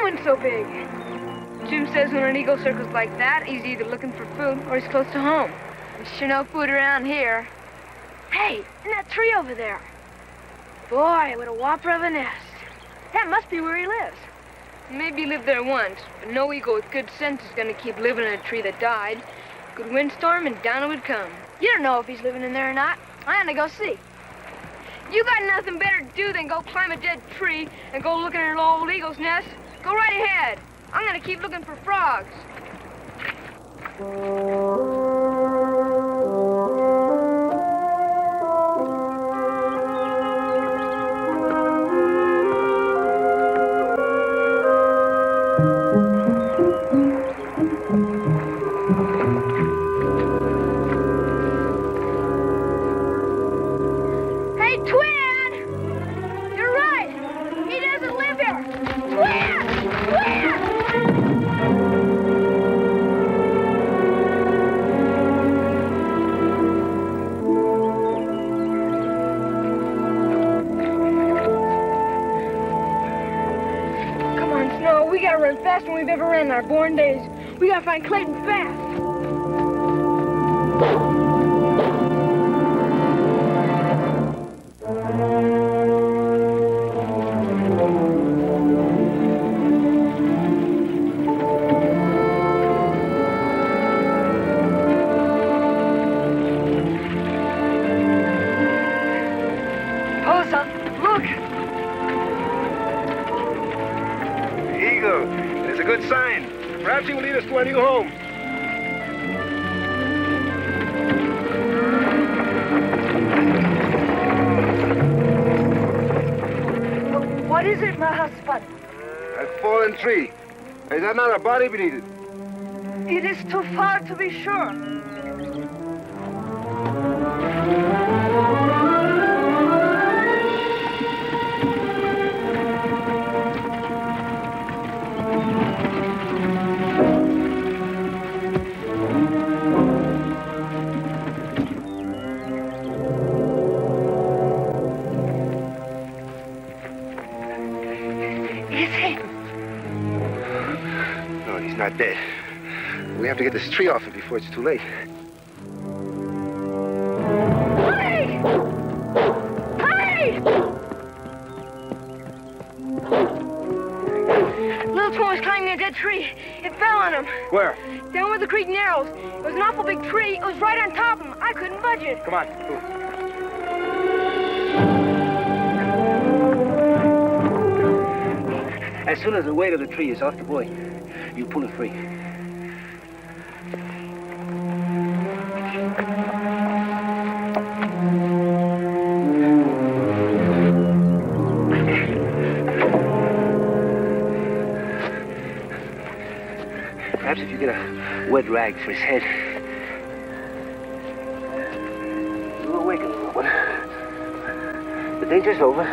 wind so big? Jim says when an eagle circles like that, he's either looking for food or he's close to home. There's sure no food around here. Hey, in that tree over there. Boy, what a whopper of a nest. That must be where he lives. Maybe he lived there once, but no eagle with good sense is gonna keep living in a tree that died. Good windstorm and down it would come. You don't know if he's living in there or not. I ought to go see. You got nothing better to do than go climb a dead tree and go looking at an old eagle's nest? Go right ahead. I'm gonna keep looking for frogs. Faster than we've ever ran in our born days. We gotta find Clayton fast. Perhaps he will lead us to our new home. What is it, my husband? A fallen tree. Is that not a body beneath it? It is too far to be sure. Not dead. We have to get this tree off him before it's too late. Hurry! Hurry! Little twin was climbing a dead tree. It fell on him. Where? Down where the creek narrows. It was an awful big tree. It was right on top of him. I couldn't budge it. Come on. As soon as the weight of the tree is off the boy, you pull it free. Perhaps if you get a wet rag for his head. You'll awaken a little bit. The danger's over.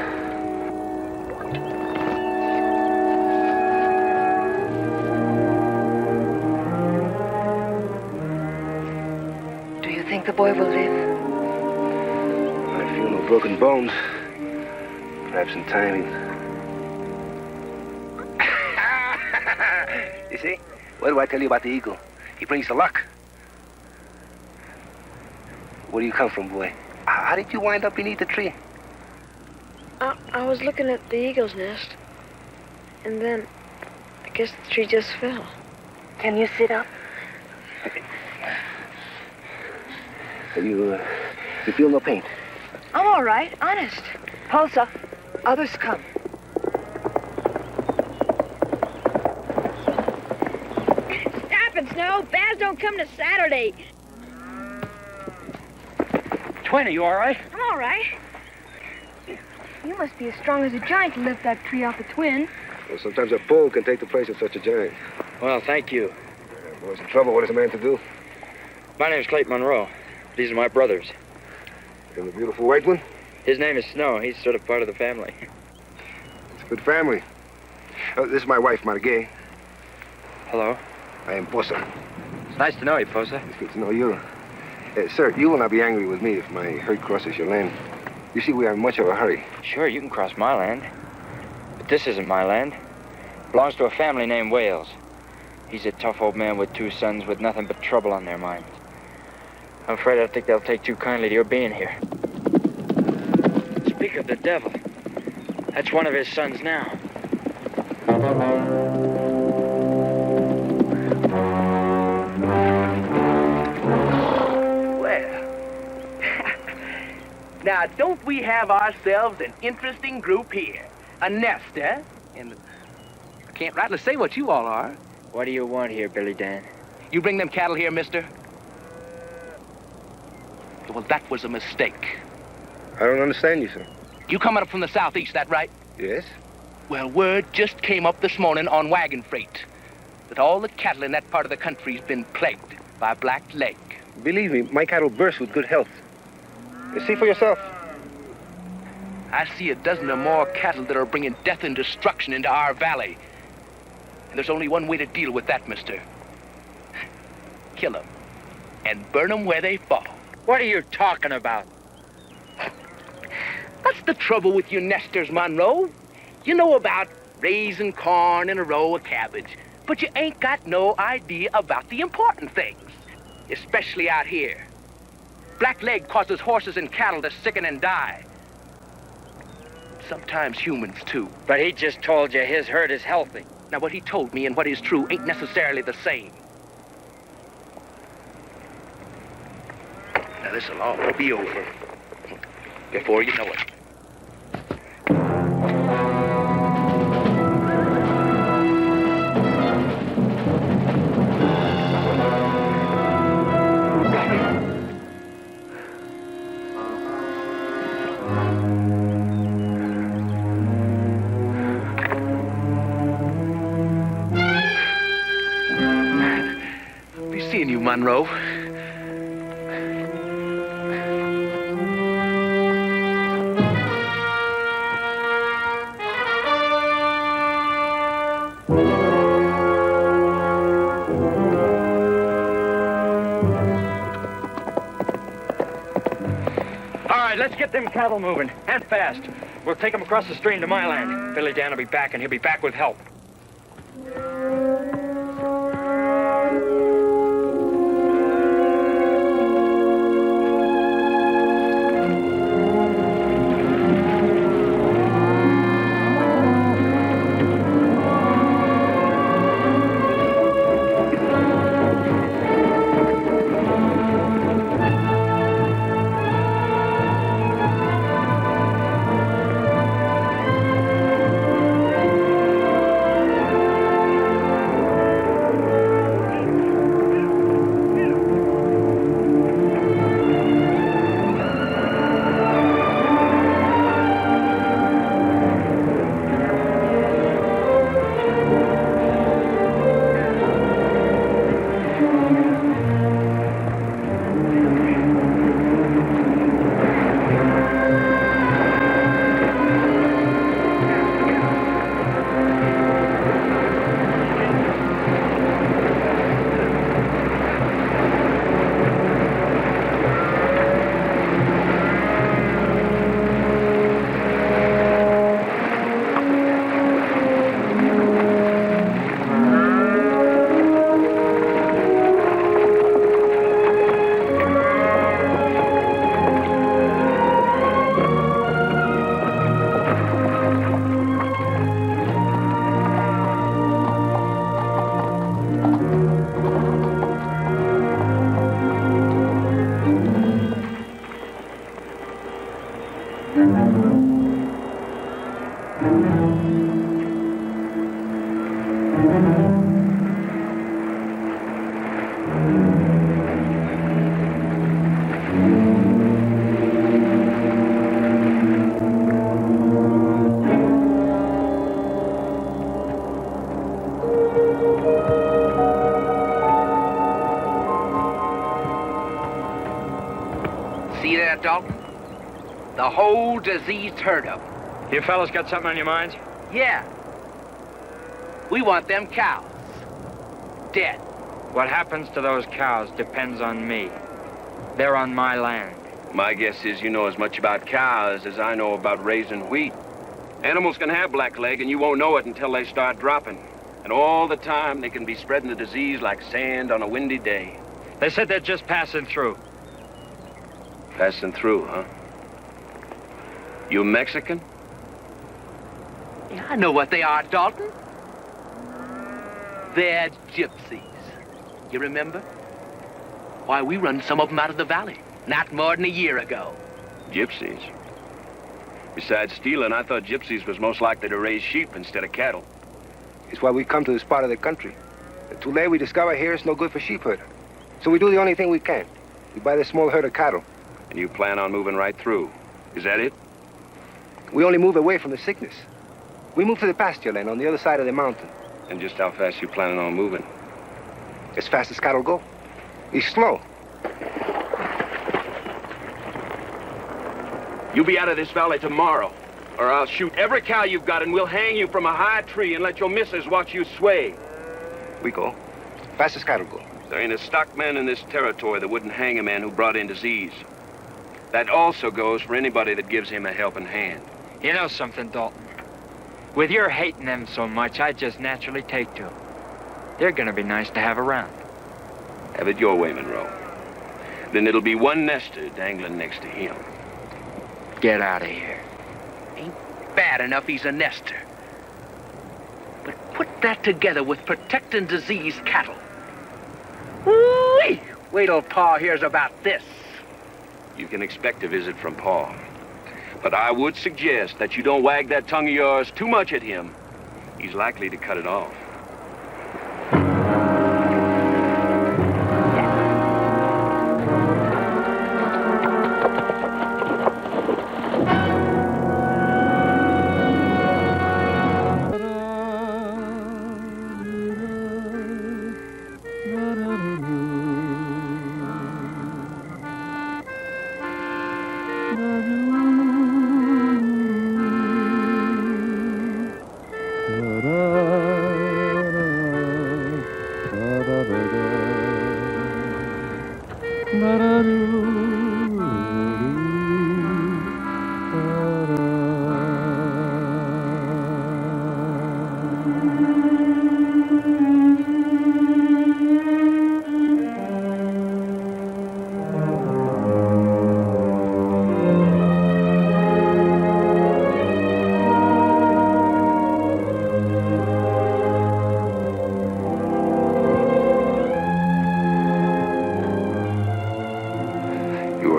The boy will live. I feel no broken bones. Perhaps in time. You see? What do I tell you about the eagle? He brings the luck. Where do you come from, boy? How did you wind up beneath the tree? I was looking at the eagle's nest, and then I guess the tree just fell. Can you sit up? You feel no pain? I'm all right, honest. Pulse up. Others come. Stop it, Snow. Baths don't come to Saturday. Twin, are you all right? I'm all right. You must be as strong as a giant to lift that tree off a twin. Well, sometimes a bull can take the place of such a giant. Well, thank you. Boy's in trouble. What is a man to do? My name's Clayton Monroe. These are my brothers. And the beautiful white one? His name is Snow. He's sort of part of the family. It's a good family. This is my wife, Margue. Hello. I am Posa. It's nice to know you, Posa. It's good to know you. Sir, you will not be angry with me if my herd crosses your land. You see, we are in much of a hurry. Sure, you can cross my land. But this isn't my land. Belongs to a family named Wales. He's a tough old man with 2 sons with nothing but trouble on their minds. I'm afraid I think they'll take too kindly to your being here. Speak of the devil. That's one of his sons now. Now, don't we have ourselves an interesting group here? A nest, eh? And I can't rightly say what you all are. What do you want here, Billy Dan? You bring them cattle here, mister? Well, that was a mistake. I don't understand you, sir. You coming up from the southeast, that right? Yes? Well, word just came up this morning on wagon freight that all the cattle in that part of the country's been plagued by black leg. Believe me, my cattle burst with good health. You see for yourself. I see a dozen or more cattle that are bringing death and destruction into our valley. And there's only one way to deal with that, mister. Kill them and burn them where they fall. What are you talking about? That's the trouble with you nesters, Monroe. You know about raising corn in a row of cabbage, but you ain't got no idea about the important things, especially out here. Black leg causes horses and cattle to sicken and die. Sometimes humans, too. But he just told you his herd is healthy. Now, what he told me and what is true ain't necessarily the same. Now, this'll all be over before you know it. Seeing you, Monroe. All right, let's get them cattle moving, and fast. We'll take them across the stream to my land. Billy Dan will be back, and he'll be back with help. See that, Dalton? The whole diseased herd of them. You fellas got something on your minds? Yeah. We want them cows. Dead. What happens to those cows depends on me. They're on my land. My guess is you know as much about cows as I know about raising wheat. Animals can have blackleg, and you won't know it until they start dropping. And all the time, they can be spreading the disease like sand on a windy day. They said they're just passing through. Passing through, huh? You Mexican? Yeah, I know what they are, Dalton. They're gypsies. You remember? Why, we run some of them out of the valley, not more than a year ago. Gypsies? Besides stealing, I thought gypsies was most likely to raise sheep instead of cattle. It's why we come to this part of the country. The too late we discover here is no good for sheep herder. So we do the only thing we can. We buy this small herd of cattle. And you plan on moving right through. Is that it? We only move away from the sickness. We move to the pasture land on the other side of the mountain. And just how fast you planning on moving? As fast as cattle go. It's slow. You be out of this valley tomorrow, or I'll shoot every cow you've got and we'll hang you from a high tree and let your missus watch you sway. We go. Fast as cattle go. There ain't a stockman in this territory that wouldn't hang a man who brought in disease. That also goes for anybody that gives him a helping hand. You know something, Dalton? With your hating them so much, I just naturally take to them. They're gonna be nice to have around. Have it your way, Monroe. Then it'll be one nester dangling next to him. Get out of here. Ain't bad enough he's a nester. But put that together with protecting diseased cattle. Woo-wee! Wait till Pa hears about this. You can expect a visit from Pa. But I would suggest that you don't wag that tongue of yours too much at him. He's likely to cut it off.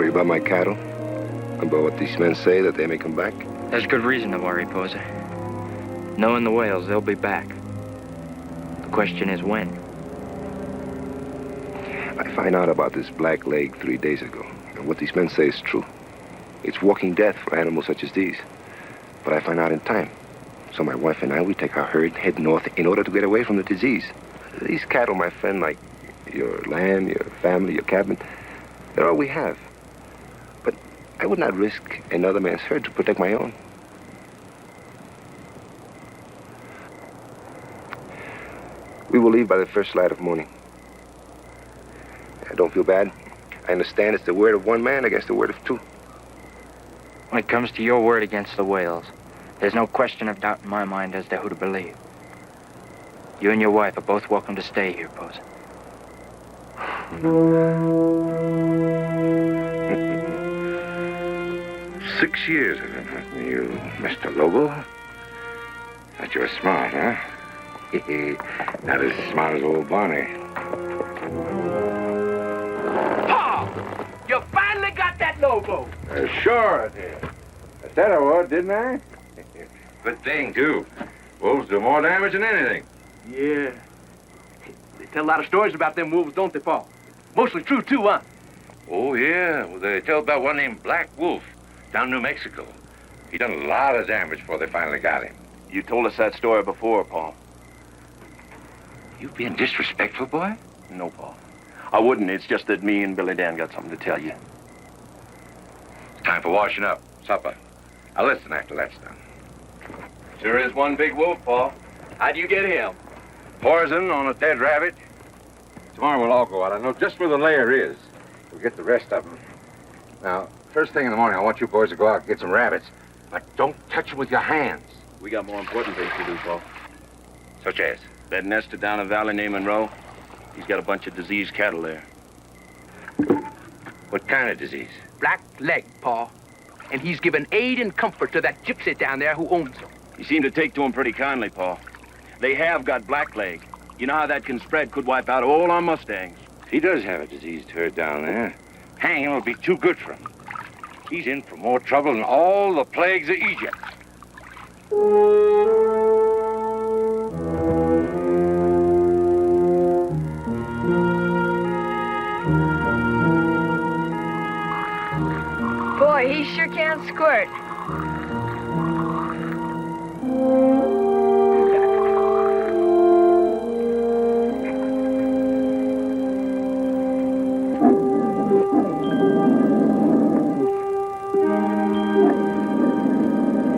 About my cattle? About what these men say, that they may come back? There's good reason to worry, Poser. Knowing the whales, they'll be back. The question is when. I find out about this black leg 3 days ago. And what these men say is true. It's walking death for animals such as these. But I find out in time. So my wife and I, we take our herd, head north in order to get away from the disease. These cattle, my friend, like your land, your family, your cabin, they're all we have. I would not risk another man's herd to protect my own. We will leave by the first light of morning. I don't feel bad. I understand it's the word of one man against the word of two. When it comes to your word against the whales, there's no question of doubt in my mind as to who to believe. You and your wife are both welcome to stay here, Poser. 6 years of it, huh? You, Mr. Lobo? Thought you were smart, huh? Not as smart as old Barney. Pa! You finally got that Lobo! Sure I did. I said I would, didn't I? Good thing, too. Wolves do more damage than anything. Yeah. They tell a lot of stories about them wolves, don't they, Pa? Mostly true, too, huh? Oh, yeah. Well, they tell about one named Black Wolf down New Mexico. He done a lot of damage before they finally got him. You told us that story before, Pa. You being disrespectful, boy? No, Pa. I wouldn't. It's just that me and Billy Dan got something to tell you. It's time for washing up. Supper. I'll listen after that's done. Sure is one big wolf, Pa. How'd you get him? Poison on a dead rabbit. Tomorrow we'll all go out. I know just where the lair is. We'll get the rest of them. Now, first thing in the morning, I want you boys to go out and get some rabbits. But don't touch it with your hands. We got more important things to do, Paul. Such as? That nester down a valley named Monroe, he's got a bunch of diseased cattle there. What kind of disease? Black leg, Pa. And he's given aid and comfort to that gypsy down there who owns them. He seemed to take to him pretty kindly, Paul. They have got blackleg. You know how that can spread, could wipe out all our Mustangs. He does have a diseased herd down there. Hanging will be too good for him. He's in for more trouble than all the plagues of Egypt. Boy, he sure can squirt.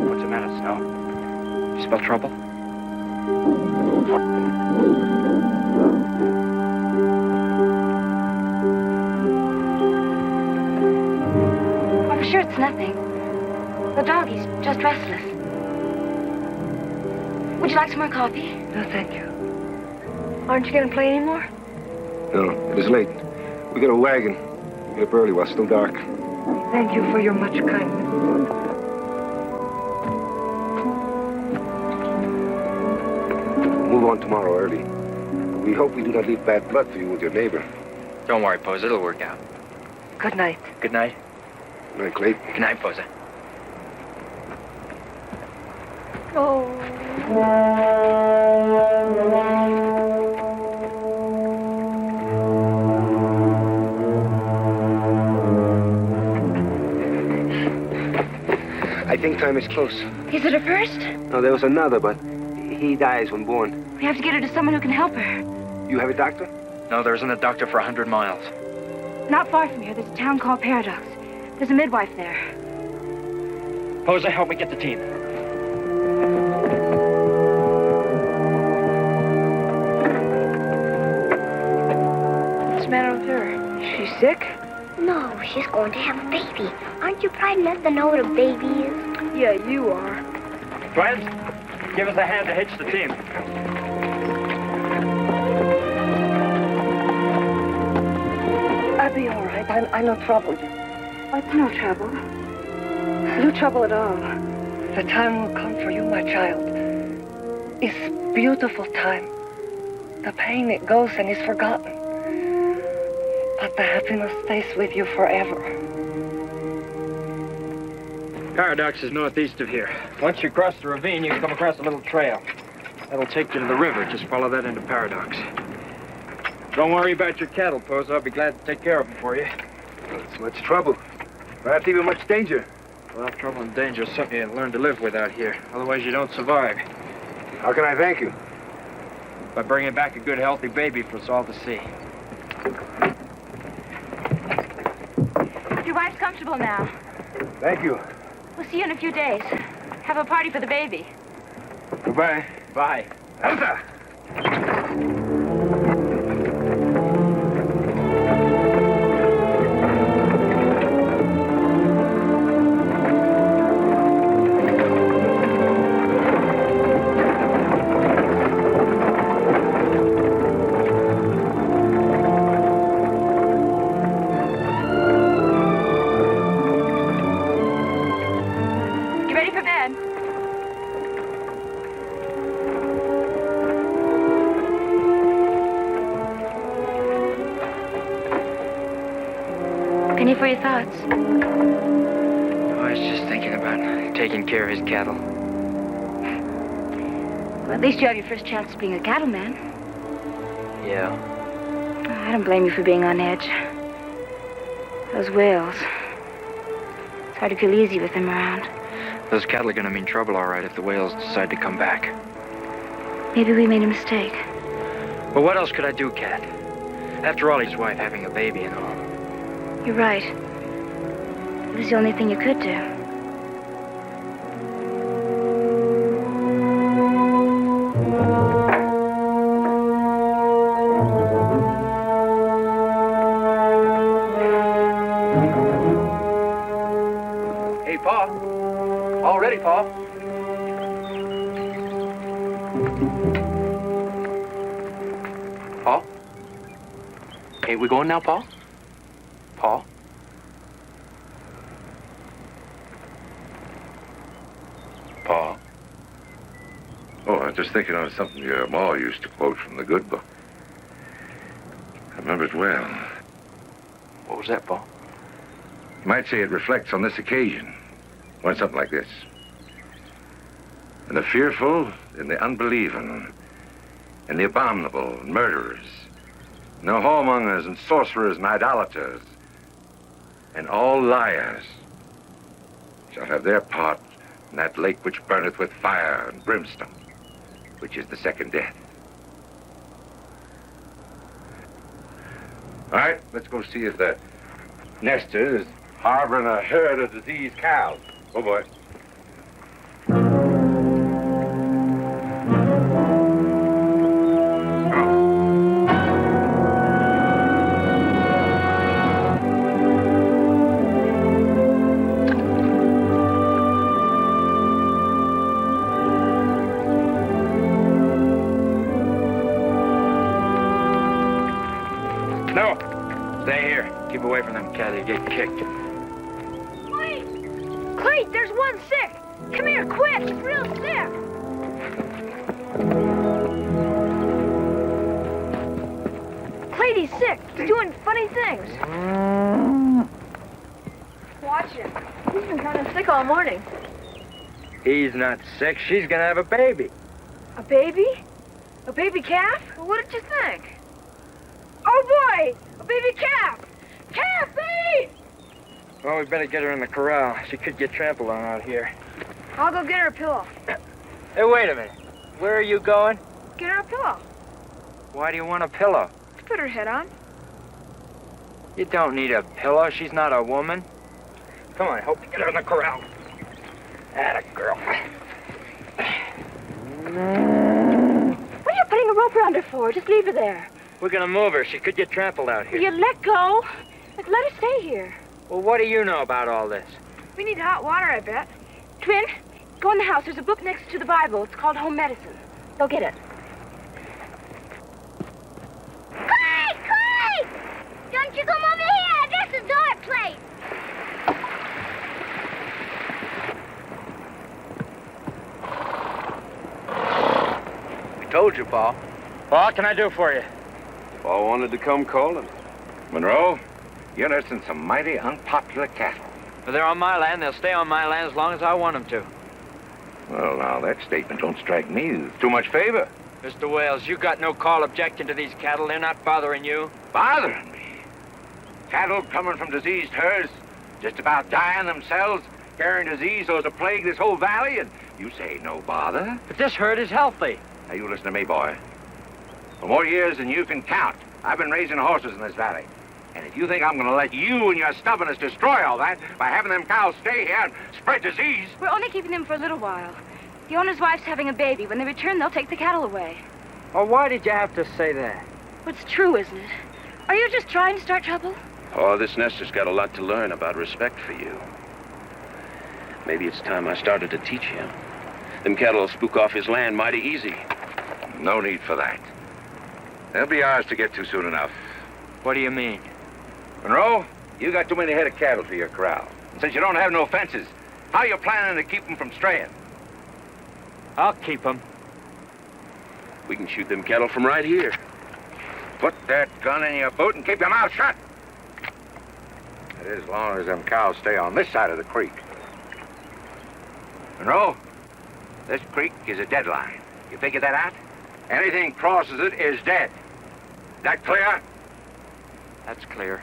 What's the matter, Snow? You smell trouble? I'm sure it's nothing. The doggy's just restless. Would you like some more coffee? No, thank you. Aren't you going to play anymore? No, it is late. We got a wagon. We get up early while it's still dark. Thank you for your much kindness. We'll move on tomorrow early. We hope we do not leave bad blood for you with your neighbor. Don't worry, Posa. It'll work out. Good night. Good night. Good night, Clayton. Good night, Posa. Oh. I think time is close. Is it a first? No, there was another, but he dies when born. We have to get her to someone who can help her. You have a doctor? No, there isn't a doctor for 100 miles. Not far from here, there's a town called Paradox. There's a midwife there. Posa, help me get the team. What's the matter with her? She's sick? No, she's going to have a baby. Aren't you proud enough to know what a baby is? Yeah, you are. Friends, give us a hand to hitch the team. I'll be all right. I'm no trouble. It's no trouble. No trouble at all. The time will come for you, my child. It's beautiful time. The pain, it goes and is forgotten. But the happiness stays with you forever. Paradox is northeast of here. Once you cross the ravine, you can come across a little trail. That'll take you to the river. Just follow that into Paradox. Don't worry about your cattle, Posa. I'll be glad to take care of them for you. It's much trouble. Perhaps even much danger. Well, trouble and danger is something you learn to live with out here. Otherwise, you don't survive. How can I thank you? By bringing back a good, healthy baby for us all to see. Your wife's comfortable now. Thank you. We'll see you in a few days. Have a party for the baby. Goodbye. Bye. Elsa! Get ready for bed. Penny for your thoughts. I was just thinking about taking care of his cattle. Well, at least you have your first chance of being a cattleman. Yeah. I don't blame you for being on edge. Those whales. It's hard to feel easy with them around. Those cattle are going to mean trouble, all right, if the whales decide to come back. Maybe we made a mistake. But what else could I do, Cat? After all, his wife having a baby and all. You're right. It was the only thing you could do. Hey, Pa. All ready? ready, Paul. Paul? Hey, we going now, Paul? Paul? Paul? Oh, I was just thinking of something your ma used to quote from the good book. I remember it well. What was that, Paul? You might say it reflects on this occasion. Went something like this. And the fearful and the unbelieving, and the abominable and murderers, and the whoremongers and sorcerers and idolaters, and all liars shall have their part in that lake which burneth with fire and brimstone, which is the second death. All right, let's go see if the nester is harboring a herd of diseased cows. Oh, boy. No! Stay here. Keep away from them cattle. You get kicked. Wait! Clayt, there's one sick! Come here, quick! He's real sick! Clayt, he's sick. He's doing funny things. Watch him. He's been kind of sick all morning. He's not sick. She's gonna have a baby. A baby? A baby calf? Well, what did you think? Oh, boy! A baby calf! Calf, baby! Well, we better get her in the corral. She could get trampled on out here. I'll go get her a pillow. Hey, wait a minute. Where are you going? Get her a pillow. Why do you want a pillow? To put her head on. You don't need a pillow. She's not a woman. Come on, help me get her in the corral. Atta girl. What are you putting a rope around her for? Just leave her there. We're gonna move her. She could get trampled out here. You let go. Let her stay here. Well, what do you know about all this? We need hot water, I bet. Twin, go in the house. There's a book next to the Bible. It's called Home Medicine. Go get it. Clayt! Don't you come over here! This is our place! We told you, Paul. Well, what can I do for you? Paul wanted to come calling. Monroe, you're nursing some mighty unpopular cattle. If they're on my land, they'll stay on my land as long as I want them to. Well, now, that statement don't strike me as too much favor. Mr. Wales, you got no call objecting to these cattle. They're not bothering you. Bothering me? Cattle coming from diseased herds, just about dying themselves, carrying disease so as to plague this whole valley, and you say no bother? But this herd is healthy. Now, you listen to me, boy. For more years than you can count, I've been raising horses in this valley. And if you think I'm going to let you and your stubbornness destroy all that by having them cows stay here and spread disease... We're only keeping them for a little while. The owner's wife's having a baby. When they return, they'll take the cattle away. Well, why did you have to say that? Well, it's true, isn't it? Are you just trying to start trouble? Oh, this nester's got a lot to learn about respect for you. Maybe it's time I started to teach him. Them cattle will spook off his land mighty easy. No need for that. They'll be ours to get to soon enough. What do you mean? Monroe, you got too many head of cattle for your corral. And since you don't have no fences, how you planning to keep them from straying? I'll keep them. We can shoot them cattle from right here. Put that gun in your boot and keep your mouth shut. That is, as long as them cows stay on this side of the creek. Monroe, this creek is a deadline. You figure that out? Anything crosses it is dead. That clear? That's clear.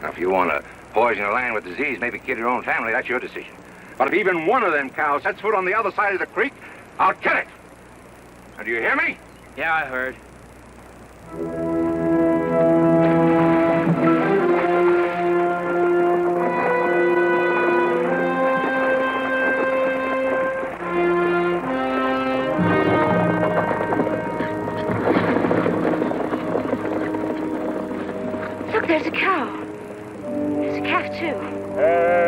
Now, if you want to poison your land with disease, maybe kill your own family, that's your decision. But if even one of them cows sets foot on the other side of the creek, I'll kill it. Now, do you hear me? Yeah, I heard. Look, there's a cow. There's a calf, too. Hey!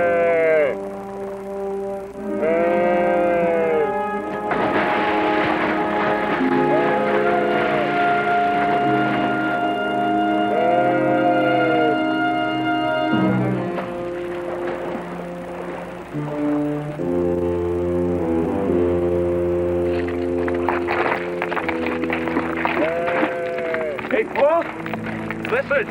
Oh, listen.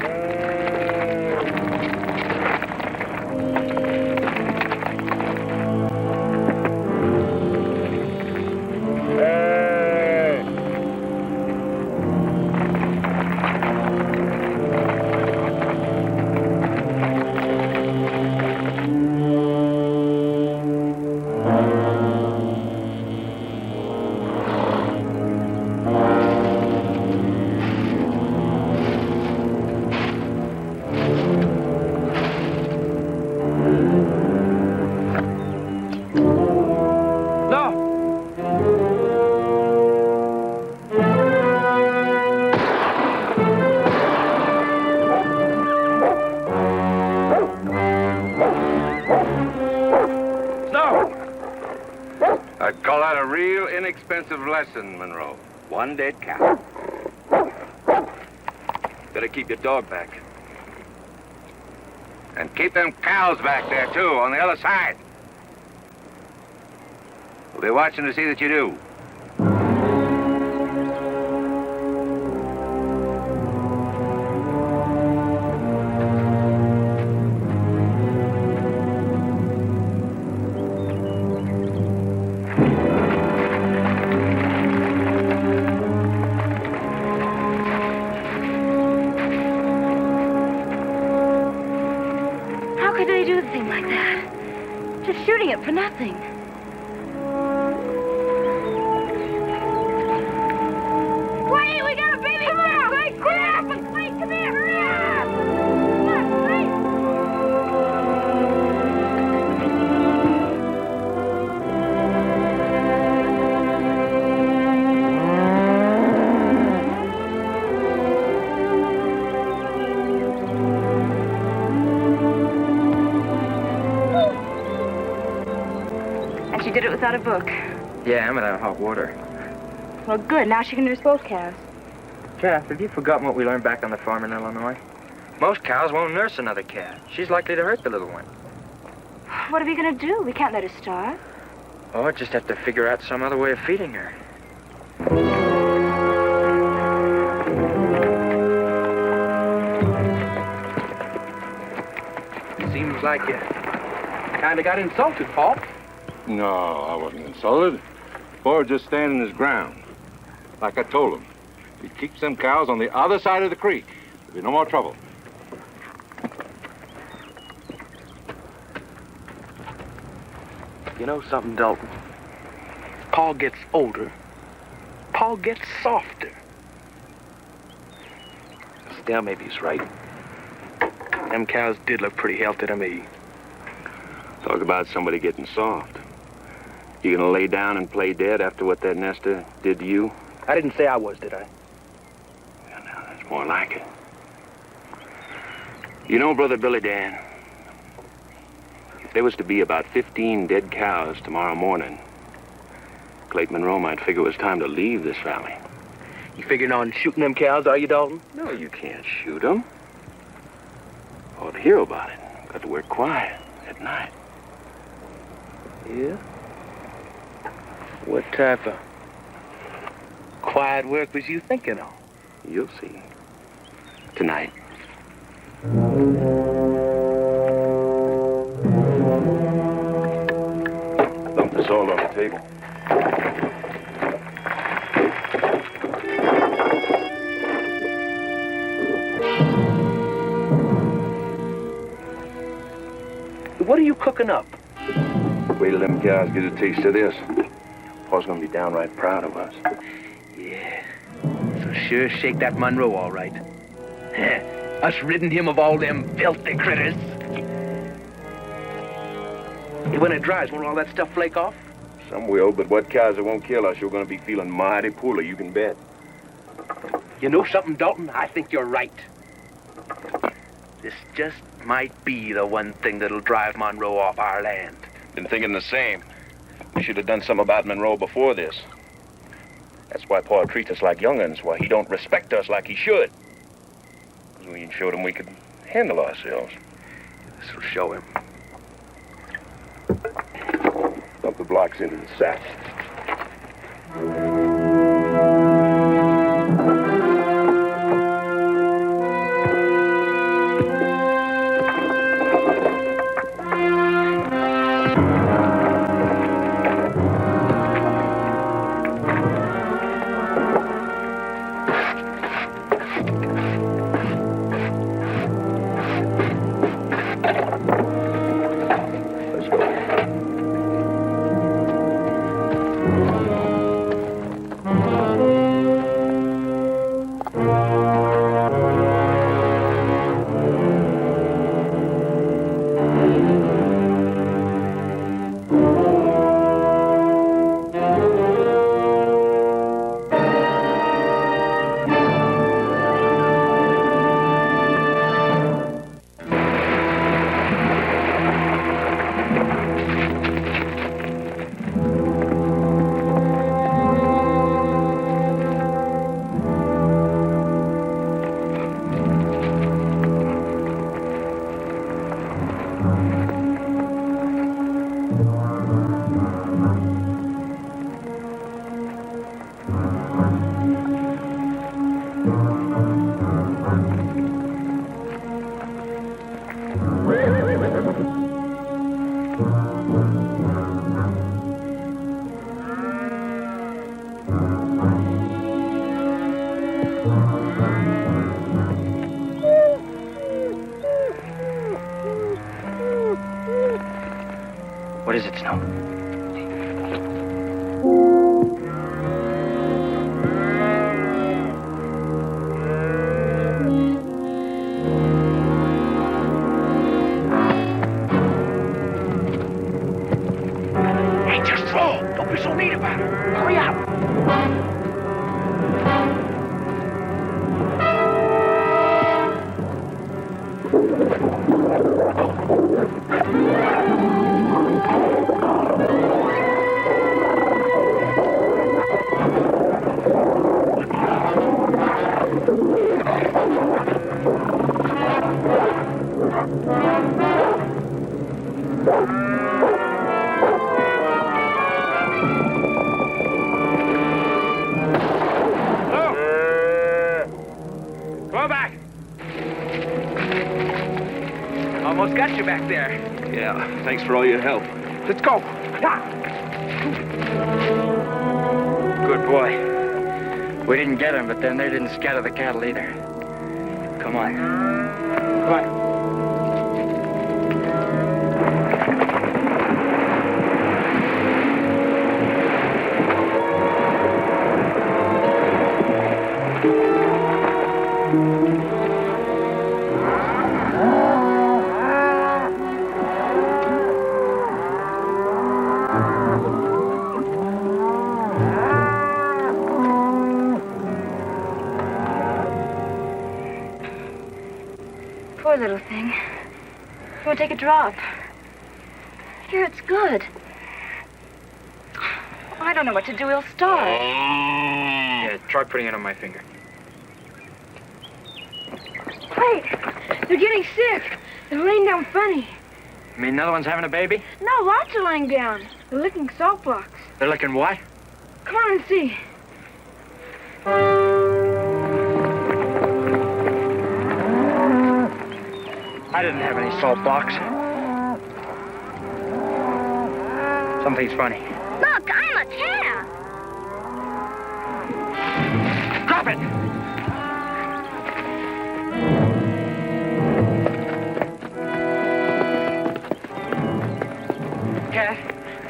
I'd call that a real inexpensive lesson, Monroe. One dead cow. Better keep your dog back. And keep them cows back there, too, on the other side. We'll be watching to see that you do. Shooting it for nothing. Wait, we got a baby! Come on, Clayt! Clayt, come here! Hurry up! Come on, Clayt! She did it without a book. Yeah, and without hot water. Well, good. Now she can nurse both calves. Jeff, have you forgotten what we learned back on the farm in Illinois? Most cows won't nurse another calf. She's likely to hurt the little one. What are we going to do? We can't let her starve. Oh, just have to figure out some other way of feeding her. Seems like you kind of got insulted, Paul. No, I wasn't insulted. Boy was just standing his ground. Like I told him, he keeps them cows on the other side of the creek. There'll be no more trouble. You know something, Dalton? Paul gets older. Paul gets softer. Still, maybe he's right. Them cows did look pretty healthy to me. Talk about somebody getting soft. You gonna lay down and play dead after what that nester did to you? I didn't say I was, did I? Yeah, no, that's more like it. You know, Brother Billy Dan, if there was to be about 15 dead cows tomorrow morning, Clayton Monroe might figure it was time to leave this valley. You figuring on shooting them cows, are you, Dalton? No, you can't shoot them. Ought to hear about it. Got to work quiet at night. Yeah? What type of quiet work was you thinking of? You'll see. Tonight. Dump this all on the table. What are you cooking up? Wait till them cows get a taste of this. Paul's gonna be downright proud of us. Yeah. So sure shake that Monroe all right. Us ridding him of all them filthy critters. Hey, when it dries, won't all that stuff flake off? Some will, but what cows that won't kill us, you're gonna be feeling mighty poorly, you can bet. You know something, Dalton? I think you're right. This just might be the one thing that'll drive Monroe off our land. Been thinking the same. We should have done something about Monroe before this. That's why Paul treats us like young'uns, why he don't respect us like he should. Because we showed him we could handle ourselves. This will show him. Dump the blocks into the sack. Fall back! Almost got you back there. Yeah, thanks for all your help. Let's go. Good boy. We didn't get him, but then they didn't scatter the cattle either. Come on. Come on. Poor little thing. You want to take a drop? Here, it's good. I don't know what to do. He'll starve. Yeah, try putting it on my finger. Wait, they're getting sick. They're laying down funny. You mean another one's having a baby? No, lots are laying down. They're licking salt blocks. They're licking what? Come on and see. I didn't have any salt blocks. Something's funny. Look, I'm a cat. Drop it! Cat,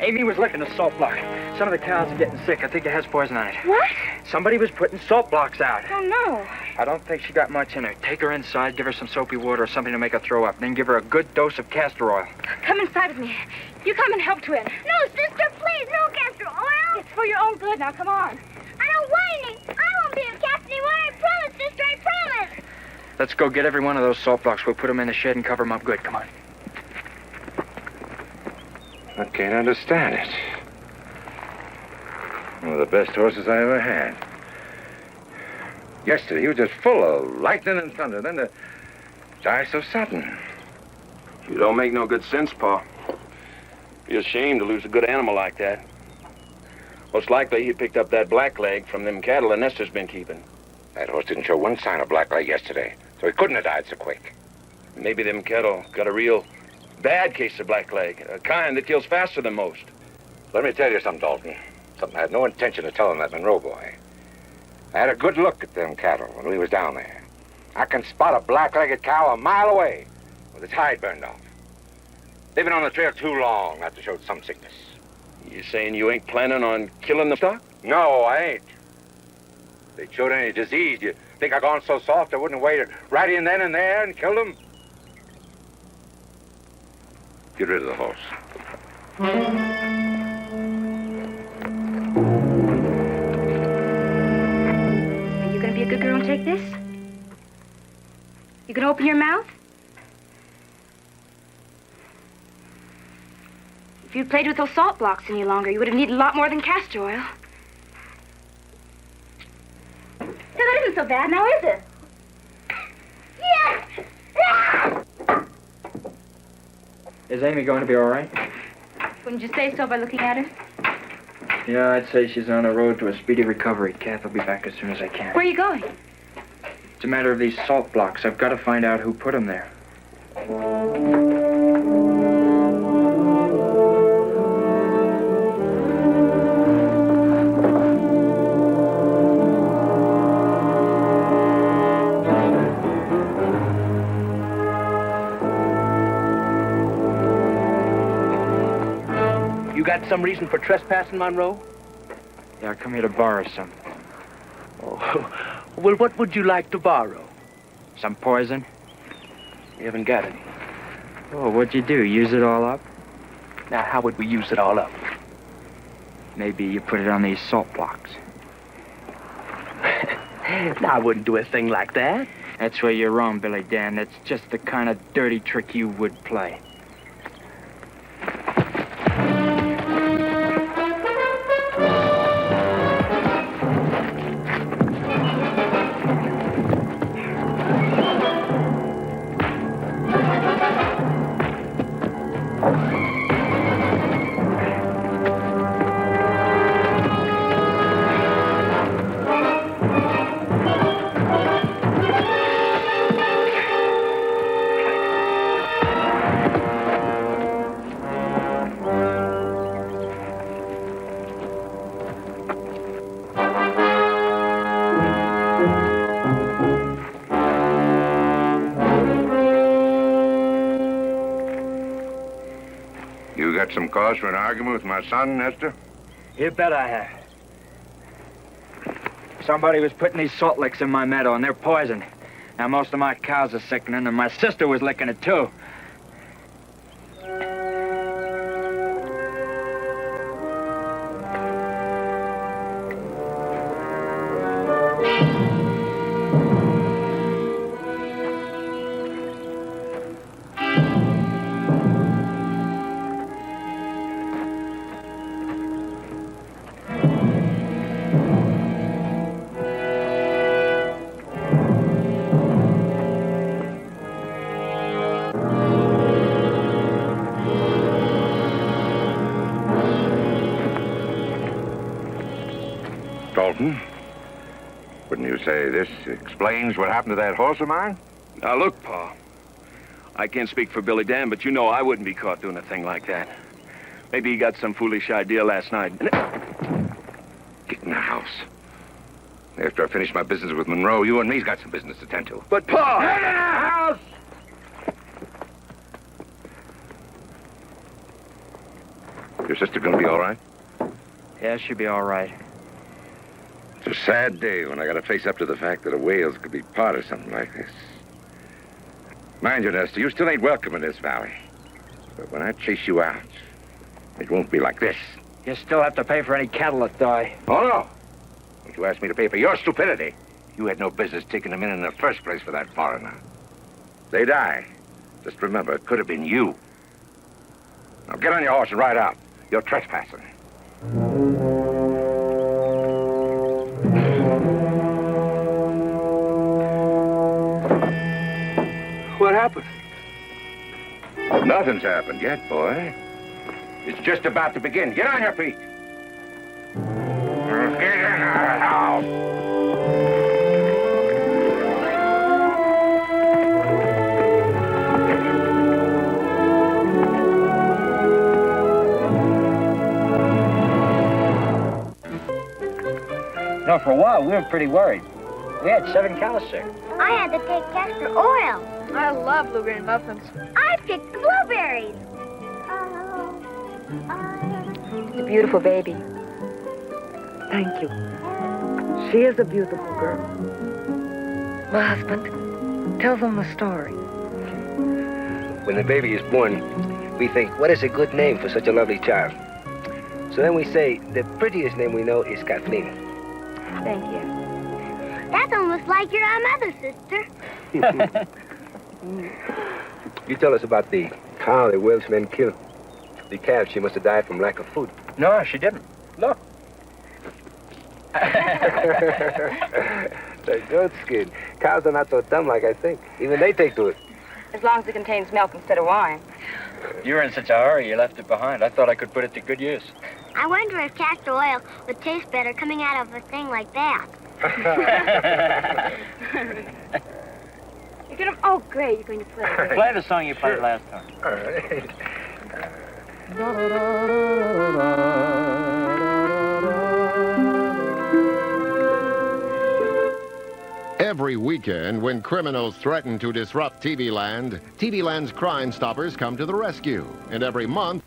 Amy was licking a salt block. Some of the cows are getting sick. I think it has poison on it. What? Somebody was putting salt blocks out. Oh, no. I don't think she got much in her. Take her inside, give her some soapy water or something to make her throw up. Then give her a good dose of castor oil. Come inside with me. You come and help Twin. No, sister, please, no castor oil. It's for your own good. Now, come on. I don't want any. I won't be a cat anymore. I promise, sister, I promise. Let's go get every one of those salt blocks. We'll put them in the shed and cover them up good. Come on. I can't understand it. One of the best horses I ever had. Yesterday, he was just full of lightning and thunder, then to die so sudden. You don't make no good sense, Pa. Be ashamed to lose a good animal like that. Most likely he picked up that black leg from them cattle that Nestor's been keeping. That horse didn't show one sign of black leg yesterday, so he couldn't have died so quick. Maybe them cattle got a real bad case of black leg, a kind that kills faster than most. Let me tell you something, Dalton. Something I had no intention of telling that Monroe boy. I had a good look at them cattle when we was down there. I can spot a black-legged cow a mile away with its hide burned off. They've been on the trail too long not to show some sickness. You saying you ain't planning on killing the stock? No, I ain't. If they showed any disease, you think I gone so soft I wouldn't have waited right in then and there and killed them? Get rid of the horse. Are you going to be a good girl and take this? You going to open your mouth? If you'd played with those salt blocks any longer, you would have needed a lot more than castor oil. So that isn't so bad now, is it? Yes! Is Amy going to be all right? Wouldn't you say so by looking at her? Yeah, I'd say she's on the road to a speedy recovery. Kath will be back as soon as I can. Where are you going? It's a matter of these salt blocks. I've got to find out who put them there. You got some reason for trespassing, Monroe? Yeah, I come here to borrow some. Oh, well, what would you like to borrow? Some poison? We haven't got any. Oh, what'd you do? Use it all up? Now, how would we use it all up? Maybe you put it on these salt blocks. Now, I wouldn't do a thing like that. That's where you're wrong, Billy Dan. That's just the kind of dirty trick you would play. had some cause for an argument with my son, Nestor? You bet I have. Somebody was putting these salt licks in my meadow, and they're poison. Now, most of my cows are sickening, and my sister was licking it, too. Dalton, wouldn't you say this explains what happened to that horse of mine? Now, look, Pa. I can't speak for Billy Dan, but you know I wouldn't be caught doing a thing like that. Maybe he got some foolish idea last night. Get in the house. After I finish my business with Monroe, you and me's got some business to tend to. But, Pa! Get in the house! Your sister gonna be all right? Yeah, she'll be all right. It's a sad day when I gotta face up to the fact that a whales could be part of something like this. Mind you, Nestor, you still ain't welcome in this valley. But when I chase you out, it won't be like this. You still have to pay for any cattle that die. Oh, no. Don't you ask me to pay for your stupidity. You had no business taking them in the first place for that foreigner. They die. Just remember, it could have been you. Now get on your horse and ride out. You're trespassing. What happened? Nothing's happened yet, boy. It's just about to begin. Get on your feet. Get in the house. No, for a while, we were pretty worried. We had 7 cows sick. I had to take castor oil. I love blueberry muffins. I picked the blueberries. It's a beautiful baby. Thank you. She is a beautiful girl. My husband tells them the story. When the baby is born, we think, what is a good name for such a lovely child? So then we say, the prettiest name we know is Kathleen. Thank you. That's almost like your mother, sister. You tell us about the cow the Welshmen killed. The calf, she must have died from lack of food. No, she didn't. Look. The goat skin. Cows are not so dumb like I think. Even they take to it. As long as it contains milk instead of wine. You were in such a hurry, you left it behind. I thought I could put it to good use. I wonder if castor oil would taste better coming out of a thing like that. You're gonna... Oh, great, you're going to play. Play the song you played last time. All right. Every weekend, when criminals threaten to disrupt TV Land, TV Land's Crime Stoppers come to the rescue. And every month...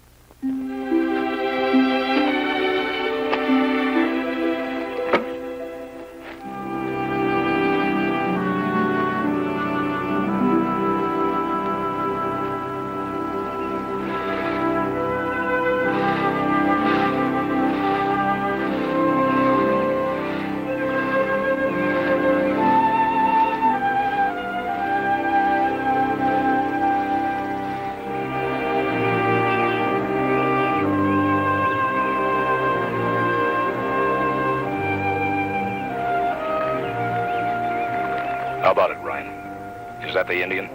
How about it, Ryan? Is that the Indian?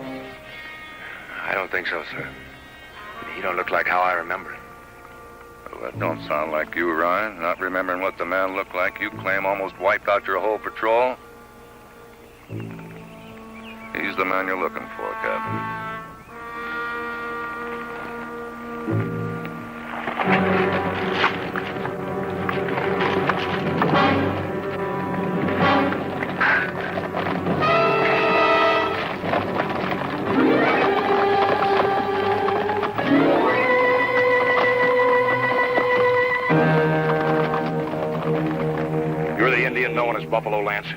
I don't think so, sir. He don't look like how I remember him. Well, that don't sound like you, Ryan. Not remembering what the man looked like you claim almost wiped out your whole patrol. He's the man you're looking for, Captain. Buffalo, Lance?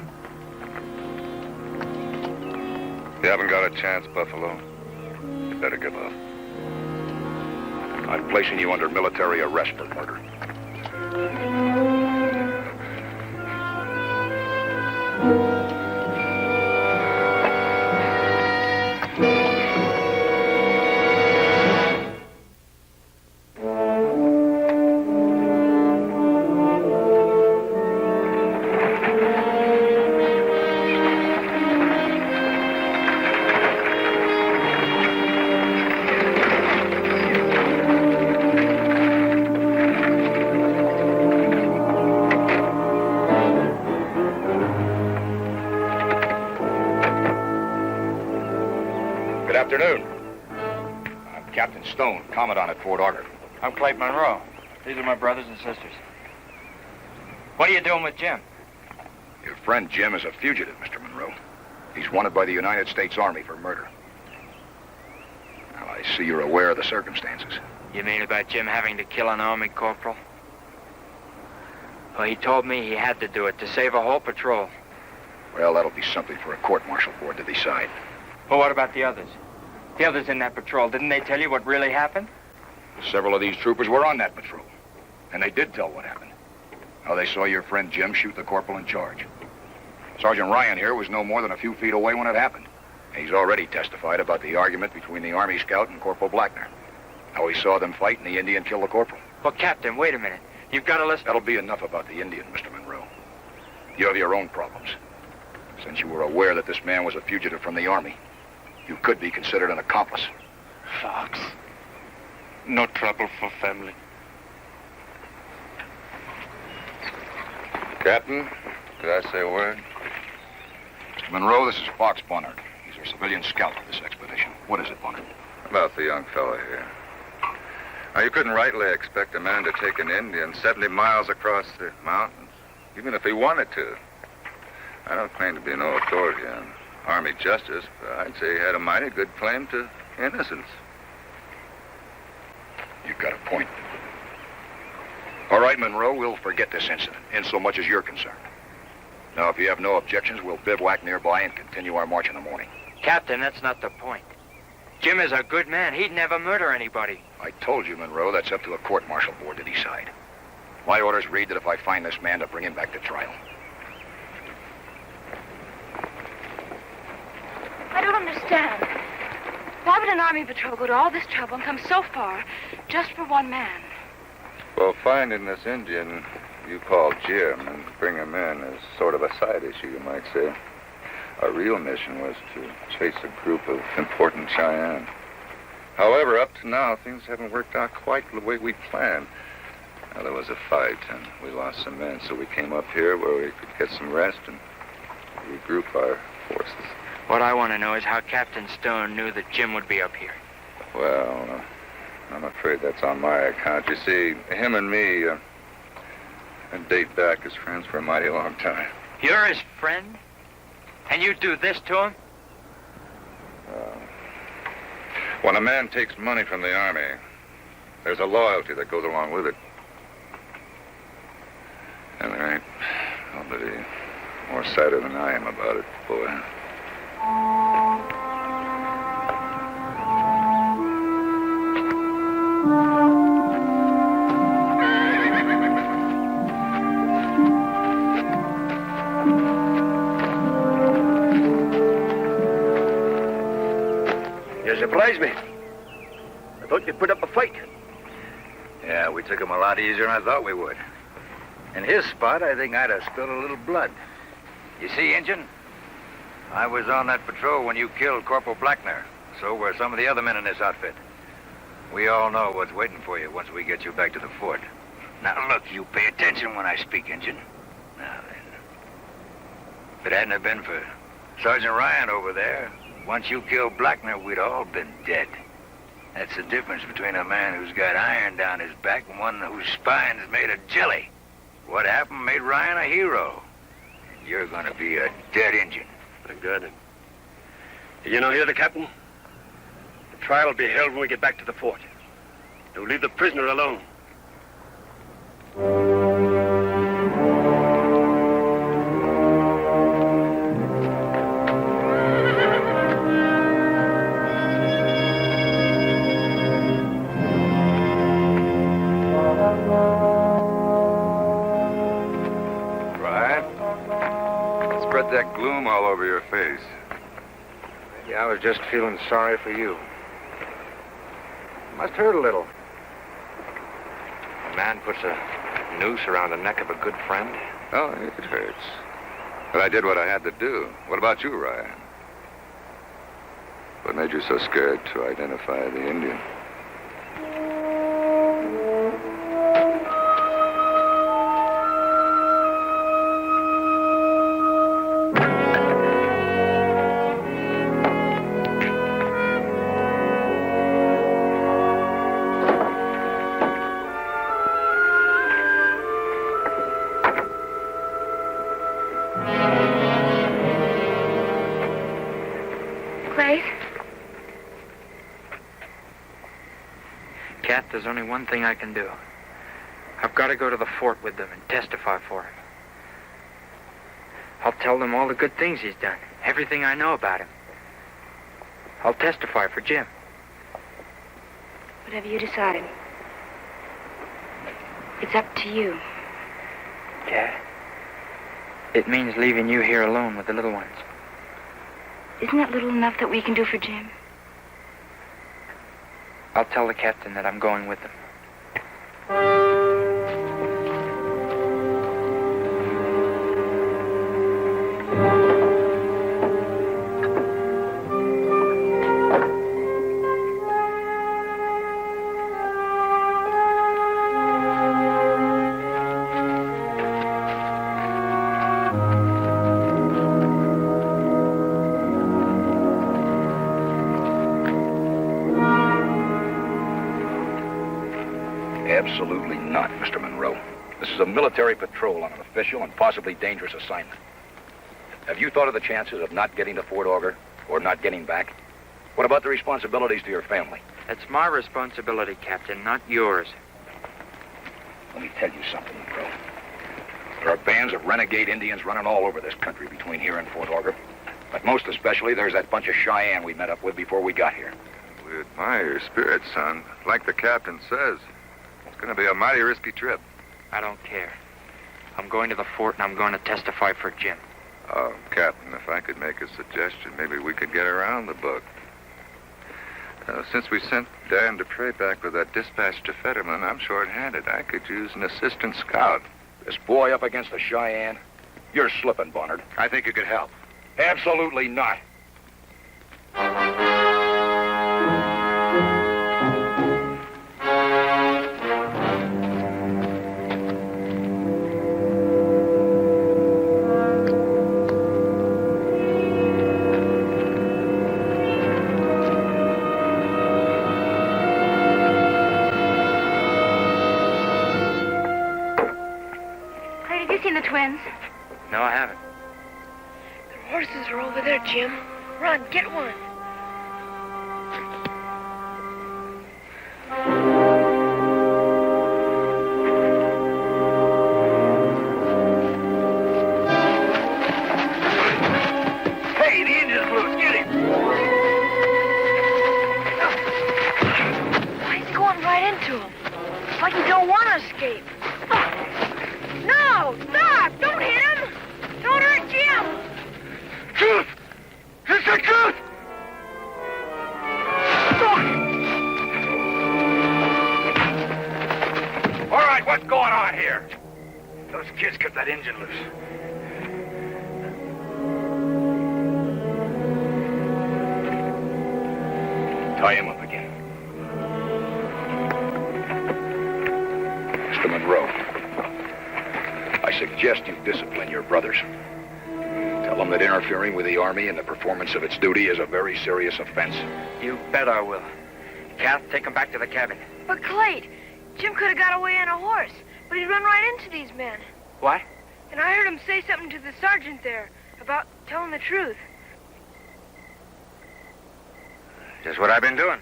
You haven't got a chance, Buffalo. You better give up. I'm placing you under military arrest for murder. Afternoon. I'm Captain Stone, Commandant at Fort Auger. I'm Clayton Monroe. These are my brothers and sisters. What are you doing with Jim? Your friend Jim is a fugitive, Mr. Monroe. He's wanted by the United States Army for murder. Now, I see you're aware of the circumstances. You mean about Jim having to kill an Army corporal? Well, he told me he had to do it to save a whole patrol. Well, that'll be something for a court-martial board to decide. Well, what about the others? The others in that patrol, didn't they tell you what really happened? Several of these troopers were on that patrol, and they did tell what happened. How they saw your friend Jim shoot the corporal in charge. Sergeant Ryan here was no more than a few feet away when it happened. He's already testified about the argument between the Army scout and Corporal Blackner. How he saw them fight and the Indian kill the corporal. Well, Captain, wait a minute. You've got to listen. That'll be enough about the Indian, Mr. Monroe. You have your own problems. Since you were aware that this man was a fugitive from the Army, you could be considered an accomplice. Fox. No trouble for family. Captain, did I say a word? Mr. Monroe, this is Fox Bonner. He's our civilian scout for this expedition. What is it, Bonner? About the young fellow here. Now, you couldn't rightly expect a man to take an Indian 70 miles across the mountains, even if he wanted to. I don't claim to be no authority on Army justice, but I'd say he had a mighty good claim to innocence. You've got a point. All right, Monroe, we'll forget this incident, in so much as you're concerned. Now, if you have no objections, we'll bivouac nearby and continue our march in the morning. Captain, that's not the point. Jim is a good man. He'd never murder anybody. I told you, Monroe, that's up to a court-martial board to decide. My orders read that if I find this man, to bring him back to trial. I don't understand. Why would an Army patrol go to all this trouble and come so far just for one man? Well, finding this Indian you call Jim and bring him in is sort of a side issue, you might say. Our real mission was to chase a group of important Cheyenne. However, up to now, things haven't worked out quite the way we planned. Now, there was a fight, and we lost some men, so we came up here where we could get some rest and regroup our forces. What I want to know is how Captain Stone knew that Jim would be up here. Well, I'm afraid that's on my account. You see, him and me date back as friends for a mighty long time. You're his friend? And you do this to him? When a man takes money from the Army, there's a loyalty that goes along with it. And there ain't nobody more sadder than I am about it, boy. You surprised me. I thought you'd put up a fight. Yeah, we took him a lot easier than I thought we would. In his spot, I think I'd have spilled a little blood. You see, Injun, I was on that patrol when you killed Corporal Blackner. So were some of the other men in this outfit. We all know what's waiting for you once we get you back to the fort. Now, look, you pay attention when I speak, Injun. Now, then. If it hadn't have been for Sergeant Ryan over there, once you killed Blackner, we'd all been dead. That's the difference between a man who's got iron down his back and one whose spine's made of jelly. What happened made Ryan a hero. And you're gonna be a dead Injun. Good. Did you know hear the captain? The trial will be held when we get back to the fort. You'll leave the prisoner alone. spread that gloom all over your face? Yeah, I was just feeling sorry for you. Must hurt a little. A man puts a noose around the neck of a good friend. Oh, it hurts. But I did what I had to do. What about you, Ryan? What made you so scared to identify the Indian? Cat, there's only one thing I can do. I've got to go to the fort with them and testify for him. I'll tell them all the good things he's done, everything I know about him. I'll testify for Jim. Whatever you decided. It's up to you. Yeah. It means leaving you here alone with the little ones. Isn't that little enough that we can do for Jim? I'll tell the captain that I'm going with them. Absolutely not, Mr. Monroe. This is a military patrol on an official and possibly dangerous assignment. Have you thought of the chances of not getting to Fort Auger or not getting back? What about the responsibilities to your family? That's my responsibility, Captain, not yours. Let me tell you something, Monroe. There are bands of renegade Indians running all over this country between here and Fort Auger. But most especially, there's that bunch of Cheyenne we met up with before we got here. We admire your spirit, son. Like the captain says, it's going to be a mighty risky trip. I don't care. I'm going to the fort and I'm going to testify for Jim. Oh, Captain, if I could make a suggestion, maybe we could get around the book. Since we sent Dan Dupre back with that dispatch to Fetterman, I'm short-handed. I could use an assistant scout. This boy up against the Cheyenne? You're slipping, Barnard. I think you could help. Absolutely not. Twins? No, I haven't. Their horses are over there, Jim. Run, get one. Hey, the engine's loose. Get him. Why is he going right into him? It's like he don't want to escape. No! Stop! Don't hit him! Don't hurt Jim! Truth! It's the truth! All right, what's going on here? Those kids cut that engine loose. Tie him up again. Mr. Monroe, I suggest you discipline your brothers. Tell them that interfering with the Army in the performance of its duty is a very serious offense. You bet I will. Kath, take him back to the cabin. But Clayt, Jim could have got away on a horse, but he'd run right into these men. What? And I heard him say something to the sergeant there about telling the truth. Just what I've been doing.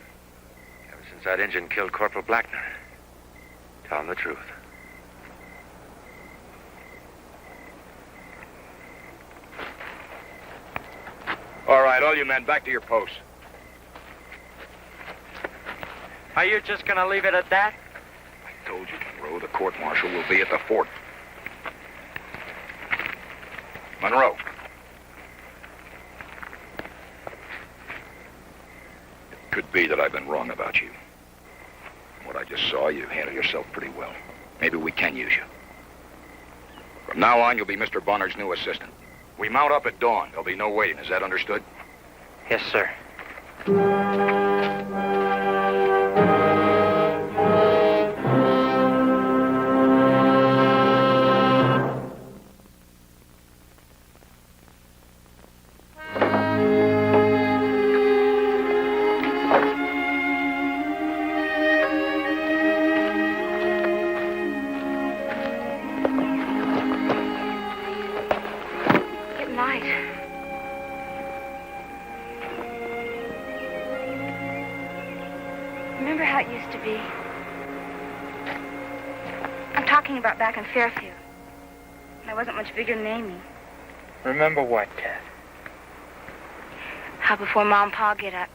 Ever since that Injun killed Corporal Blackner. Tell him the truth. All right, all you men, back to your posts. Are you just going to leave it at that? I told you, Monroe, the court-martial will be at the fort. Monroe, could be that I've been wrong about you. From what I just saw, you handle yourself pretty well. Maybe we can use you. From now on, you'll be Mr. Bonner's new assistant. We mount up at dawn. There'll be no waiting. Is that understood? Yes, sir. Remember how it used to be? I'm talking about back in Fairfield. I wasn't much bigger than Amy. Remember what, Kat? How before Mom and Pa get up,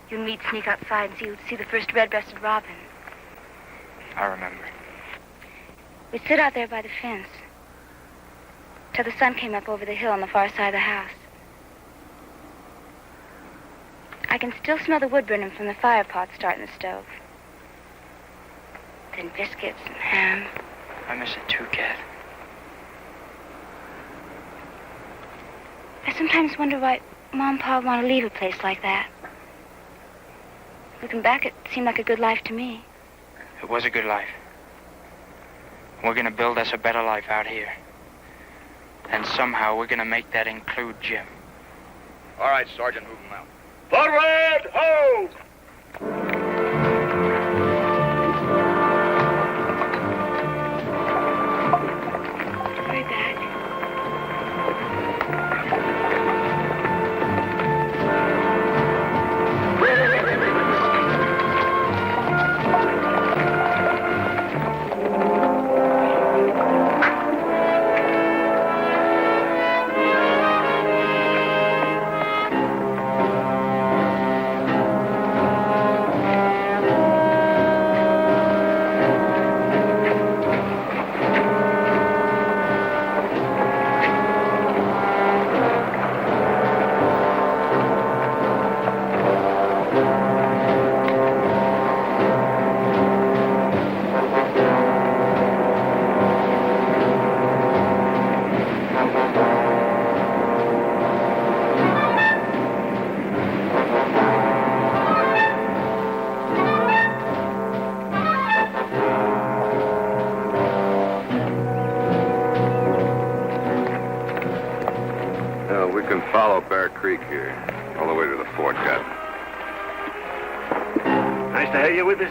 you and me'd sneak outside and see the first red-breasted robin. I remember. We'd sit out there by the fence till the sun came up over the hill on the far side of the house. I can still smell the wood burning from the fire pot starting the stove. Then biscuits and ham. I miss it too, Kat. I sometimes wonder why Mom and Pa want to leave a place like that. Looking back, it seemed like a good life to me. It was a good life. We're gonna build us a better life out here. And somehow we're gonna make that include Jim. All right, Sergeant, move him out. Forward, ho! Hurry back.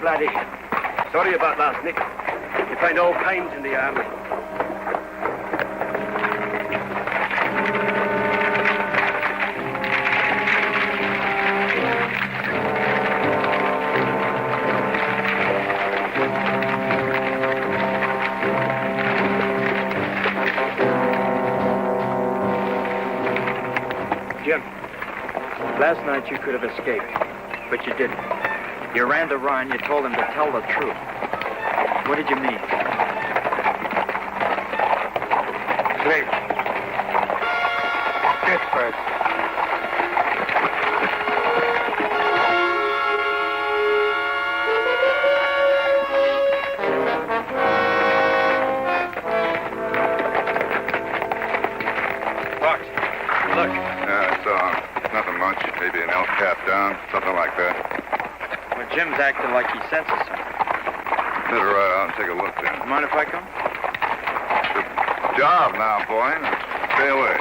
Laddie. Sorry about last night. You find all kinds in the army. Jim, last night you could have escaped, but you didn't. You ran to Ryan, you told him to tell the truth. What did you mean? Clayt. Get first. Fox, look. Yeah, it's nothing much. Maybe an elk cap down, something like that. Well, Jim's acting like he senses something. Better ride out and take a look then. Mind if I come? Good job now, boy. Now stay away.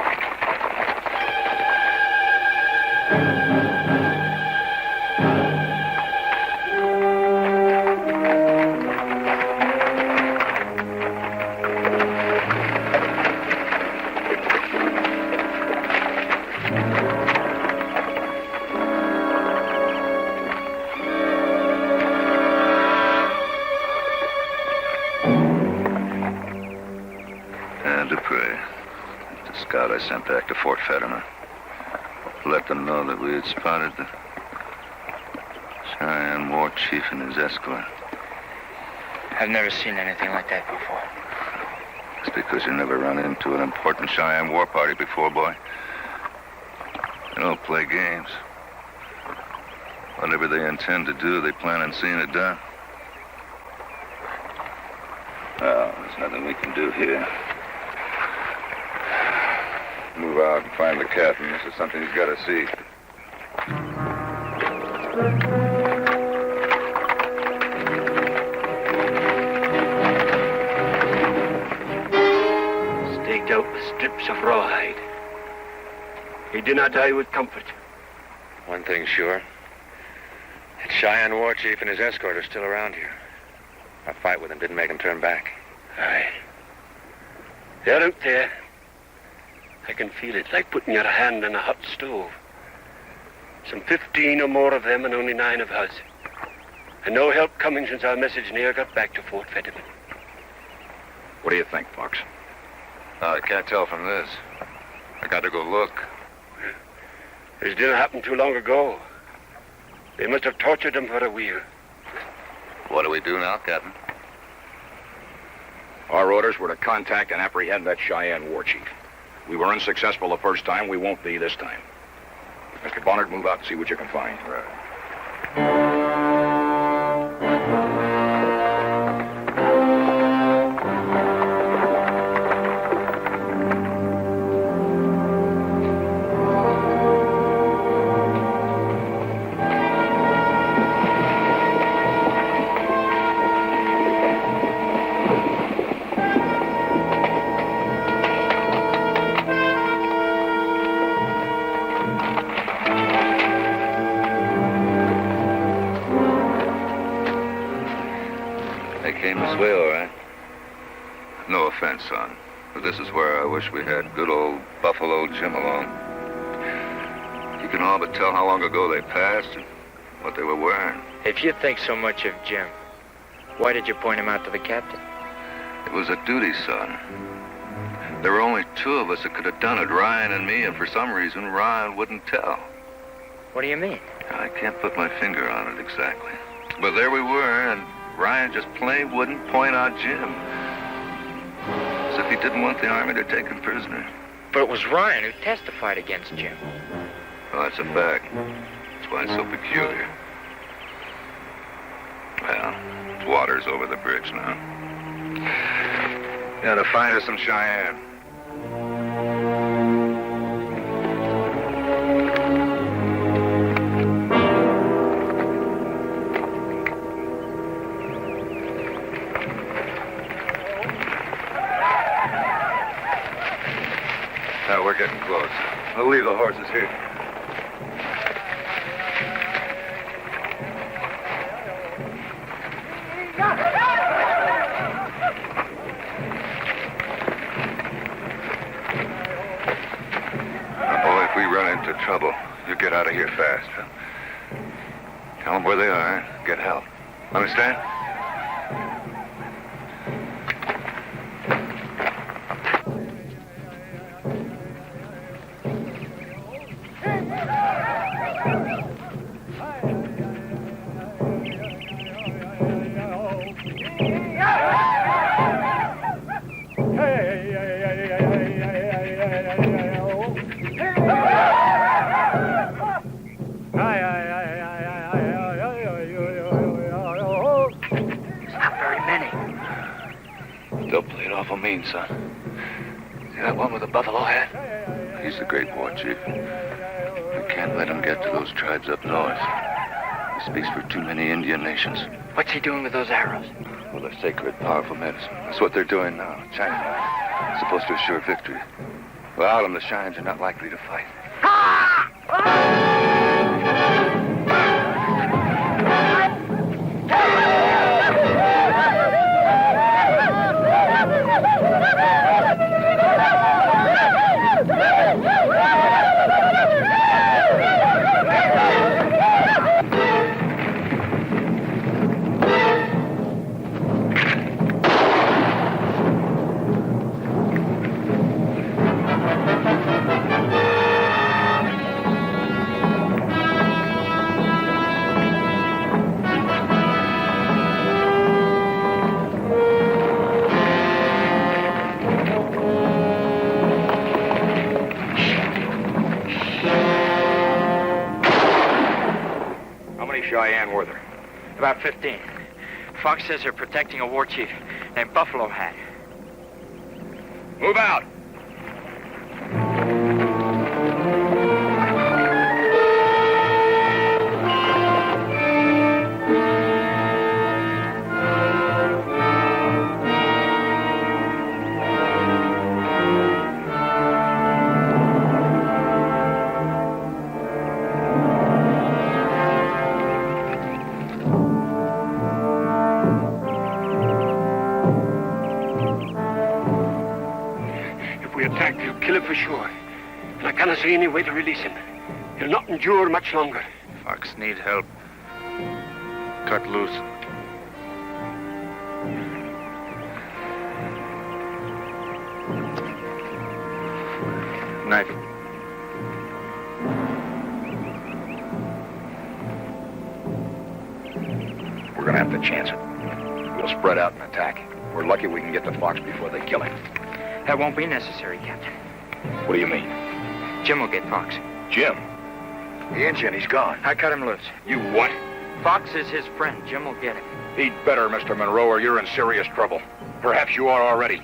I sent back to Fort Fetterman. Let them know that we had spotted the Cheyenne war chief and his escort. I've never seen anything like that before. It's because you never run into an important Cheyenne war party before, boy. You don't play games. Whatever they intend to do, they plan on seeing it done. Well, there's nothing we can do here. Move out and find the captain. This is something he's got to see. Staked out with strips of rawhide. He did not die with comfort. One thing's sure. That Cheyenne war chief and his escort are still around here. Our fight with them didn't make them turn back. Aye. They're out there. I can feel it like putting your hand on a hot stove. Some 15 or more of them and only 9 of us. And no help coming since our message near got back to Fort Fetterman. What do you think, Fox? I can't tell from this. I got to go look. This didn't happen too long ago. They must have tortured them for a wheel. What do we do now, Captain? Our orders were to contact and apprehend that Cheyenne war chief. We were unsuccessful the first time. We won't be this time. Mr. Bonner, move out and see what you can find. Right. This way, all right. No offense, son, but this is where I wish we had good old Buffalo Jim along. You can all but tell how long ago they passed and what they were wearing. If you think so much of Jim, why did you point him out to the captain? It was a duty, son. There were only 2 of us that could have done it, Ryan and me, and for some reason, Ryan wouldn't tell. What do you mean? I can't put my finger on it exactly. But there we were, and Ryan just plain wouldn't point out Jim. As if he didn't want the army to take him prisoner. But it was Ryan who testified against Jim. Well, that's a fact. That's why it's so peculiar. Well, water's over the bridge now. Yeah, to find us some Cheyenne. We're getting close. I'll leave the horses here. Boy, if we run into trouble, you get out of here fast. Huh? Tell them where they are. Get help. Understand? Son. See that one with the buffalo hat? He's the great war chief. We can't let him get to those tribes up north. He speaks for too many Indian nations. What's he doing with those arrows? Well, they're sacred, powerful medicine. That's what they're doing now. China. It's supposed to assure victory. Without them, the Cheyennes are not likely to fight. Cheyenne were there? About 15. Fox says they're protecting a war chief named Buffalo Hat. Move out. Kill him for sure. And I cannot see any way to release him. He'll not endure much longer. Fox need help. Cut loose. Knife. We're gonna have to chance it. We'll spread out and attack. We're lucky we can get to Fox before they kill him. That won't be necessary, Captain. What do you mean? Jim will get Fox. Jim? The Indian, he's gone. I cut him loose. You what? Fox is his friend. Jim will get him. He'd better, Mr. Monroe, or you're in serious trouble. Perhaps you are already.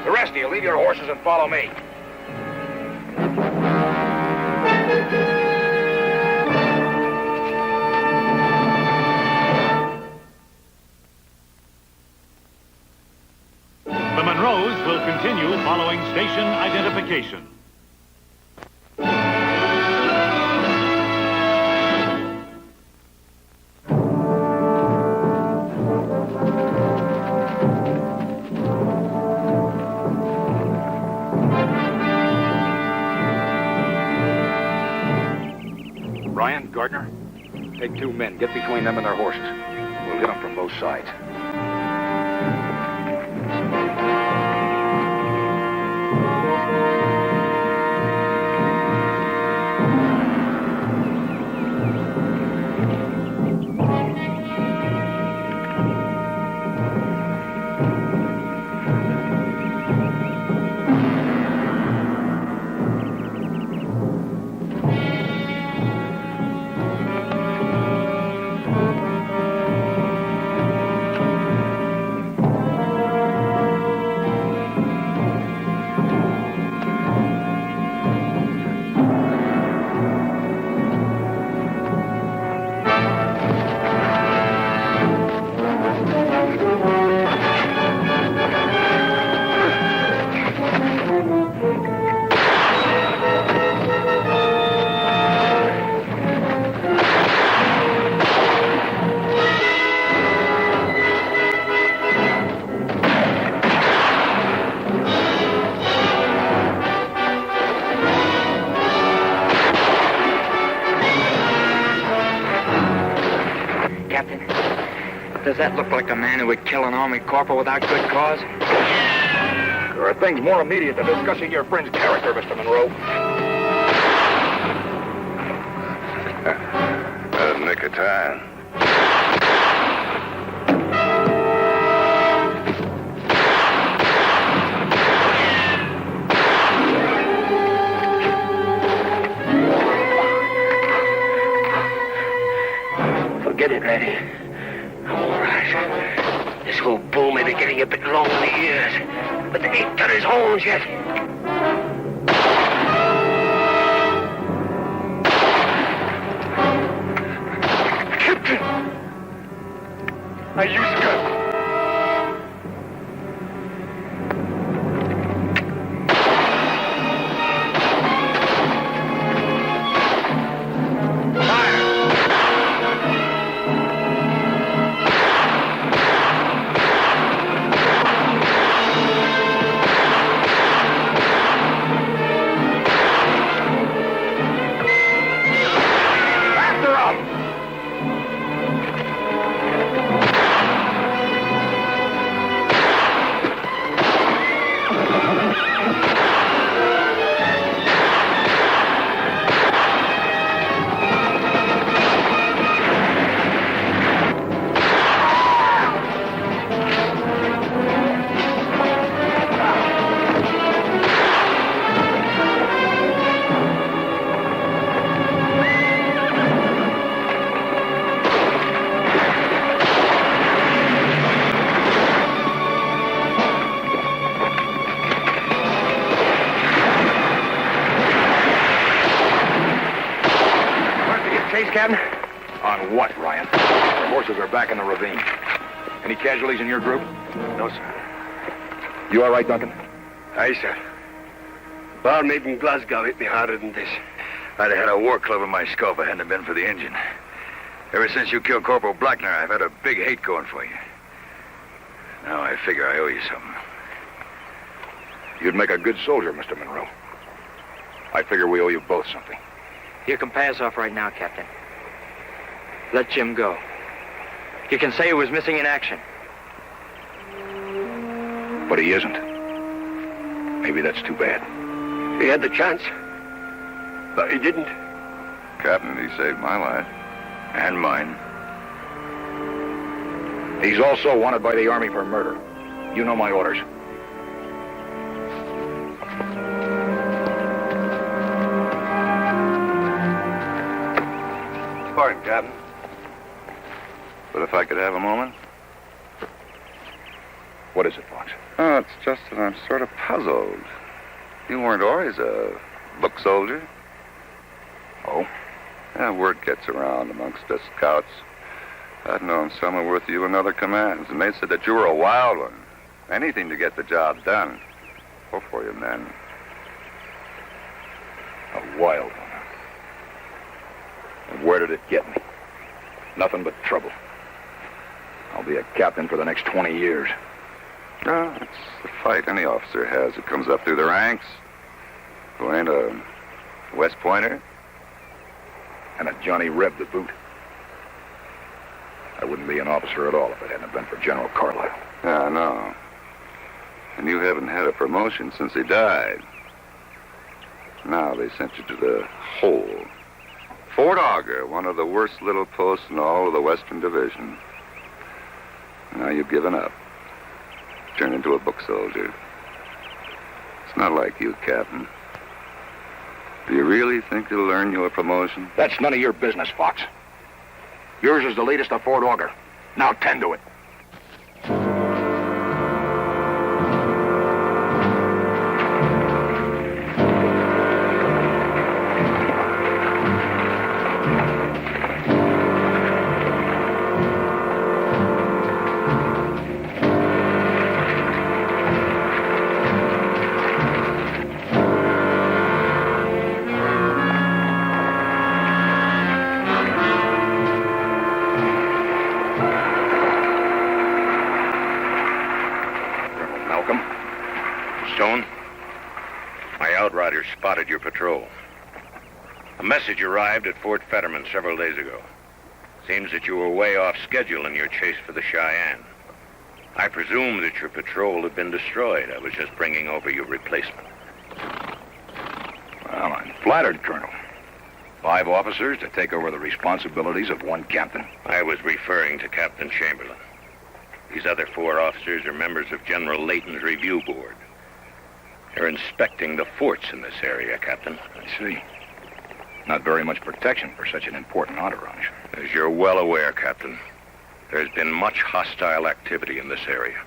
The rest of you, leave your horses and follow me. The Monroes will continue following station identification. Ryan, Gardner, take 2 men. Get between them and their horses. We'll hit them from both sides. Does that look like a man who would kill an army corporal without good cause? There are things more immediate than discussing your friend's character, Mr. Monroe. Out of nick of time. Forget it, Randy. I'm all right. This old bull may be getting a bit long in the ears, but they ain't got his horns yet. Captain! I use gun. chase, Captain? On what, Ryan? The horses are back in the ravine. Any casualties in your group? No, sir. You all right, Duncan? Aye, sir. Barmaid in Glasgow hit me harder than this. I'd have had a war club in my skull if it hadn't been for the engine. Ever since you killed Corporal Blackner, I've had a big hate going for you. Now I figure I owe you something. You'd make a good soldier, Mr. Monroe. I figure we owe you both something. You can pay us off right now, Captain. Let Jim go. You can say he was missing in action. But he isn't. Maybe that's too bad. He had the chance, but he didn't. Captain, he saved my life. And mine. He's also wanted by the Army for murder. You know my orders. Pardon, Captain. But if I could have a moment? What is it, Fox? Oh, it's just that I'm sort of puzzled. You weren't always a book soldier. Oh? Yeah, word gets around amongst us scouts. I'd known some were with you in other commands, and they said that you were a wild one. Anything to get the job done. Or for your men. A wild one. And where did it get me? Nothing but trouble. I'll be a captain for the next 20 years. No, it's the fight any officer has that comes up through the ranks. Who ain't a West Pointer? And a Johnny Reb to boot. I wouldn't be an officer at all if it hadn't been for General Carlisle. Yeah, I know. And you haven't had a promotion since he died. Now they sent you to the hole. Fort Auger, one of the worst little posts in all of the Western Division. Now you've given up. Turned into a book soldier. It's not like you, Captain. Do you really think it'll earn you a promotion? That's none of your business, Fox. Yours is the latest of Fort Auger. Now tend to it. Spotted your patrol. A message arrived at Fort Fetterman several days ago. Seems that you were way off schedule in your chase for the Cheyenne. I presume that your patrol had been destroyed. I was just bringing over your replacement. Well, I'm flattered, Colonel. 5 officers to take over the responsibilities of 1 captain. I was referring to Captain Chamberlain. These other 4 officers are members of General Layton's review board. They're inspecting the forts in this area, Captain. I see. Not very much protection for such an important entourage. As you're well aware, Captain, there's been much hostile activity in this area.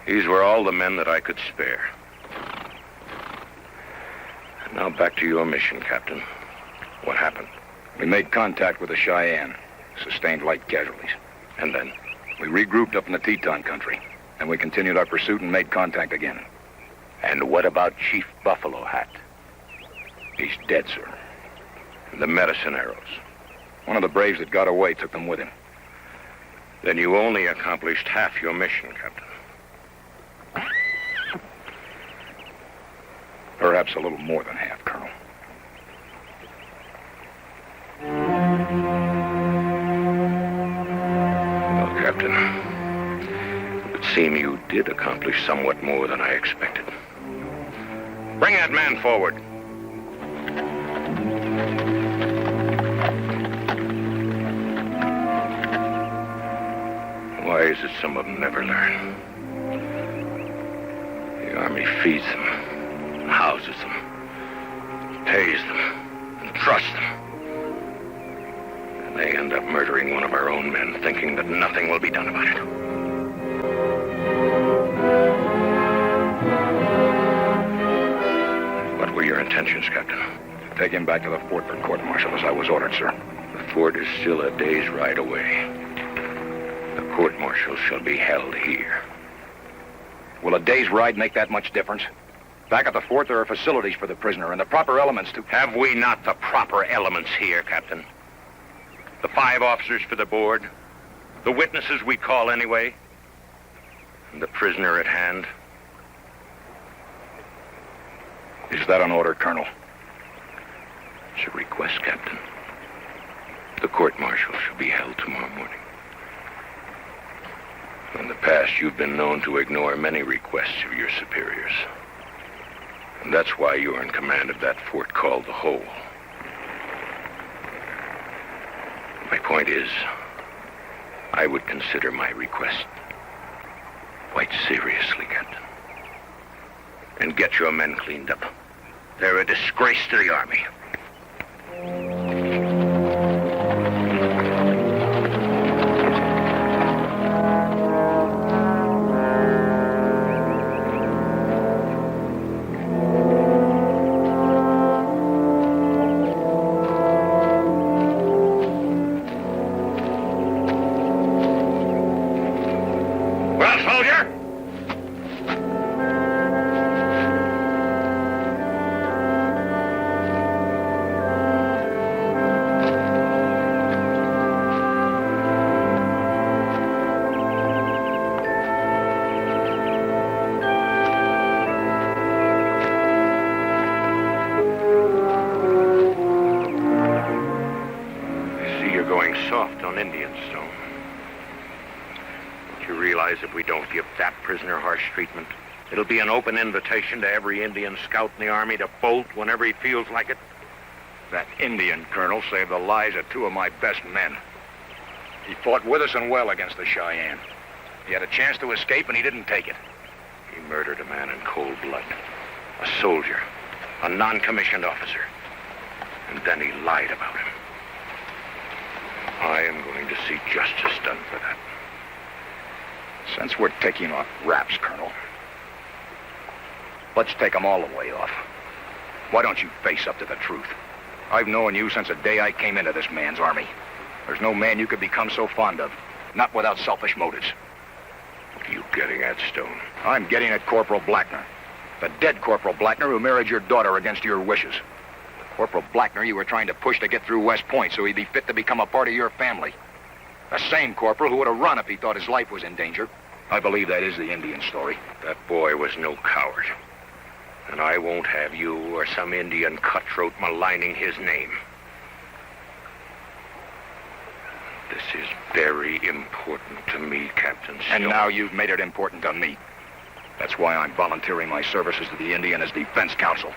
These were all the men that I could spare. And now back to your mission, Captain. What happened? We made contact with the Cheyenne. Sustained light casualties. And then? We regrouped up in the Teton country. And we continued our pursuit and made contact again. And what about Chief Buffalo Hat? He's dead, sir. And the medicine arrows? One of the braves that got away took them with him. Then you only accomplished half your mission, Captain. Perhaps a little more than half, Colonel. Well, Captain, it would seem you did accomplish somewhat more than I expected. Bring that man forward. Why is it some of them never learn? The Army feeds them, houses them, pays them, and trusts them. And they end up murdering one of our own men, thinking that nothing will be done about it. What were your intentions, Captain? Take him back to the fort for court-martial as I was ordered, sir. The fort is still a day's ride away. The court-martial shall be held here. Will a day's ride make that much difference? Back at the fort, there are facilities for the prisoner and the proper elements to... Have we not the proper elements here, Captain? The 5 officers for the board, the witnesses we call anyway, and the prisoner at hand. Is that an order, Colonel? It's a request, Captain. The court-martial shall be held tomorrow morning. In the past, you've been known to ignore many requests of your superiors. And that's why you're in command of that fort called the Hole. My point is, I would consider my request quite seriously, Captain. And get your men cleaned up. They're a disgrace to the Army. Soft on Indian Stone. Don't you realize if we don't give that prisoner harsh treatment, it'll be an open invitation to every Indian scout in the Army to bolt whenever he feels like it? That Indian colonel saved the lives of 2 of my best men. He fought with us and well against the Cheyenne. He had a chance to escape and he didn't take it. He murdered a man in cold blood. A soldier. A non-commissioned officer. And then he lied about him. I am going to see justice done for that. Since we're taking off wraps, Colonel, let's take them all the way off. Why don't you face up to the truth? I've known you since the day I came into this man's army. There's no man you could become so fond of, not without selfish motives. What are you getting at, Stone? I'm getting at Corporal Blackner. The dead Corporal Blackner who married your daughter against your wishes. Corporal Blackner you were trying to push to get through West Point so he'd be fit to become a part of your family. The same corporal who would have run if he thought his life was in danger. I believe that is the Indian story. That boy was no coward. And I won't have you or some Indian cutthroat maligning his name. This is very important to me, Captain Stone. And now you've made it important to me. That's why I'm volunteering my services to the Indian as defense counsel.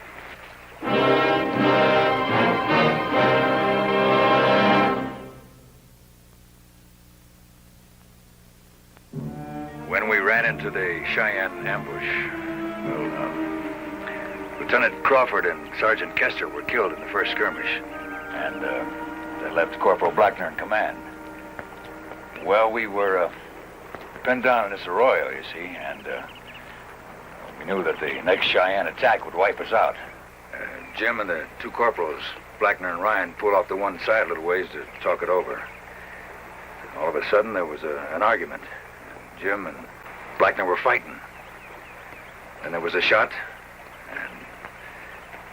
When we ran into the Cheyenne ambush, Lieutenant Crawford and Sergeant Kester were killed in the first skirmish, and they left Corporal Blackner in command. Well, we were pinned down in this arroyo, you see, and we knew that the next Cheyenne attack would wipe us out. Jim and the 2 corporals, Blackner and Ryan, pulled off to one side a little ways to talk it over. All of a sudden, there was an argument. Jim and Blackner were fighting. Then there was a shot, and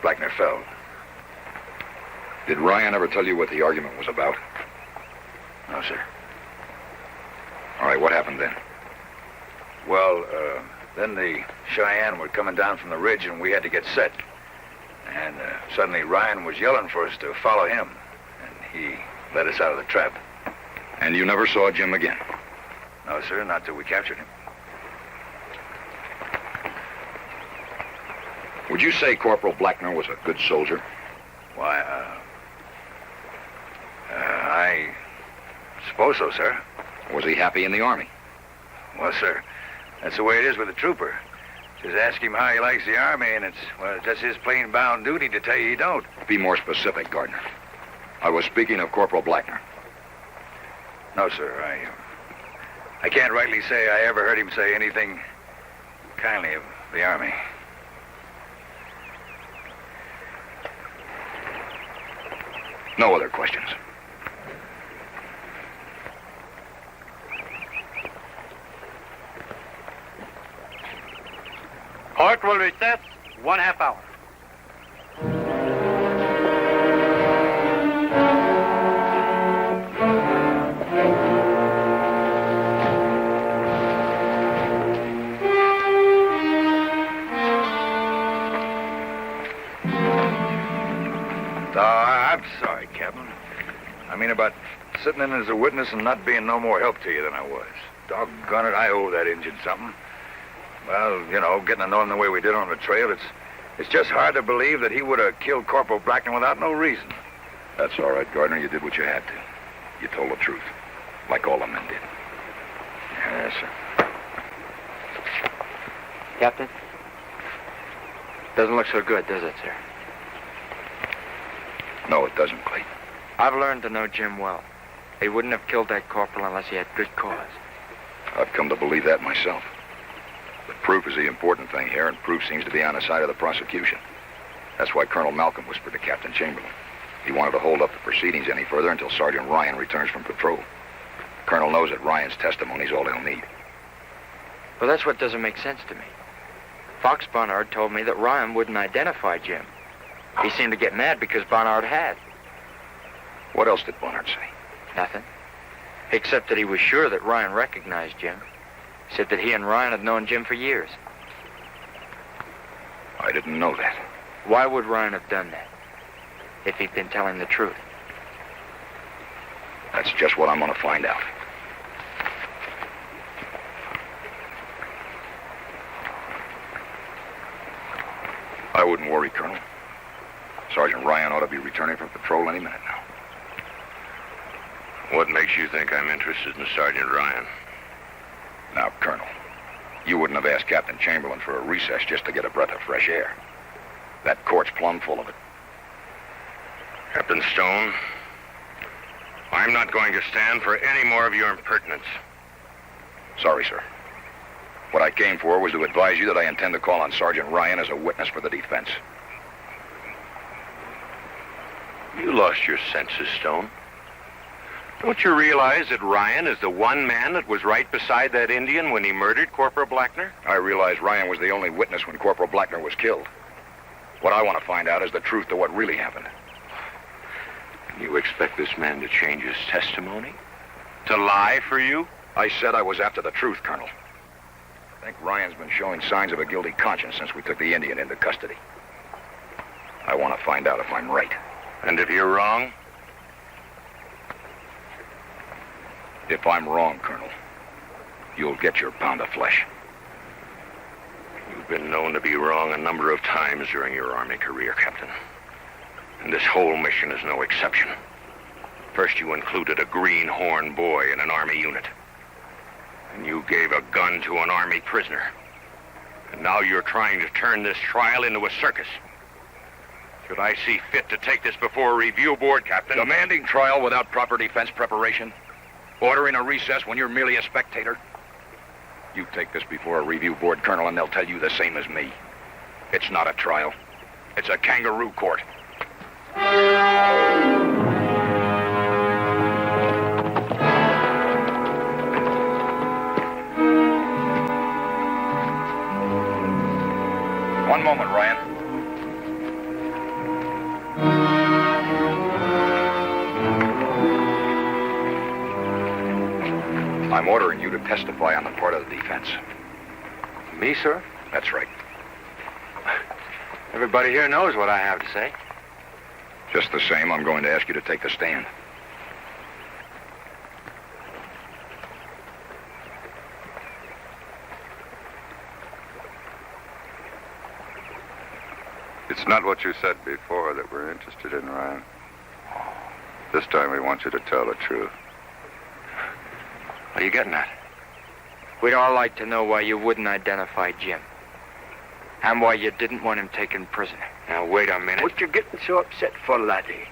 Blackner fell. Did Ryan ever tell you what the argument was about? No, sir. All right, what happened then? Well, then the Cheyenne were coming down from the ridge, and we had to get set. And suddenly Ryan was yelling for us to follow him, and he led us out of the trap. And you never saw Jim again? No, sir, not till we captured him. Would you say Corporal Blackner was a good soldier? Why, I suppose so, sir. Was he happy in the Army? Well, sir, that's the way it is with a trooper. Just ask him how he likes the Army, and it's just his plain bound duty to tell you he don't. Be more specific, Gardner. I was speaking of Corporal Blackner. No, sir, I can't rightly say I ever heard him say anything kindly of the Army. No other questions. Court will recess 1/2 hour. I'm sorry, Captain. I mean about sitting in as a witness and not being no more help to you than I was. Doggone it, I owe that Injun something. Well, you know, getting to know him the way we did on the trail, it's just hard to believe that he would have killed Corporal Blackner without no reason. That's all right, Gardner. You did what you had to. You told the truth, like all the men did. Yes, sir. Captain? Doesn't look so good, does it, sir? No, it doesn't, Clayton. I've learned to know Jim well. He wouldn't have killed that corporal unless he had good cause. I've come to believe that myself. But proof is the important thing here, and proof seems to be on the side of the prosecution. That's why Colonel Malcolm whispered to Captain Chamberlain. He wanted to hold up the proceedings any further until Sergeant Ryan returns from patrol. The Colonel knows that Ryan's testimony is all he'll need. Well, that's what doesn't make sense to me. Fox Barnard told me that Ryan wouldn't identify Jim. He seemed to get mad because Barnard had. What else did Barnard say? Nothing. Except that he was sure that Ryan recognized Jim. Said that he and Ryan had known Jim for years. I didn't know that. Why would Ryan have done that? If he'd been telling the truth? That's just what I'm going to find out. I wouldn't worry, Colonel. Sergeant Ryan ought to be returning from patrol any minute now. What makes you think I'm interested in Sergeant Ryan? Now, Colonel, you wouldn't have asked Captain Chamberlain for a recess just to get a breath of fresh air. That court's plumb full of it. Captain Stone, I'm not going to stand for any more of your impertinence. Sorry, sir. What I came for was to advise you that I intend to call on Sergeant Ryan as a witness for the defense. You lost your senses, Stone. Don't you realize that Ryan is the one man that was right beside that Indian when he murdered Corporal Blackner? I realize Ryan was the only witness when Corporal Blackner was killed. What I want to find out is the truth to what really happened. You expect this man to change his testimony? To lie for you? I said I was after the truth, Colonel. I think Ryan's been showing signs of a guilty conscience since we took the Indian into custody. I want to find out if I'm right. And if you're wrong? If I'm wrong, Colonel, you'll get your pound of flesh. You've been known to be wrong a number of times during your Army career, Captain. And this whole mission is no exception. First, you included a greenhorn boy in an Army unit. And you gave a gun to an Army prisoner. And now you're trying to turn this trial into a circus. Should I see fit to take this before a review board, Captain? Demanding trial without proper defense preparation? Ordering a recess when you're merely a spectator? You take this before a review board, Colonel, and they'll tell you the same as me. It's not a trial. It's a kangaroo court. One moment, Ryan. I'm ordering you to testify on the part of the defense. Me, sir? That's right. Everybody here knows what I have to say. Just the same, I'm going to ask you to take the stand. It's not what you said before that we're interested in, Ryan. This time we want you to tell the truth. What are you getting at? We'd all like to know why you wouldn't identify Jim. And why you didn't want him taken prisoner. Now, wait a minute. What you getting so upset for, laddie?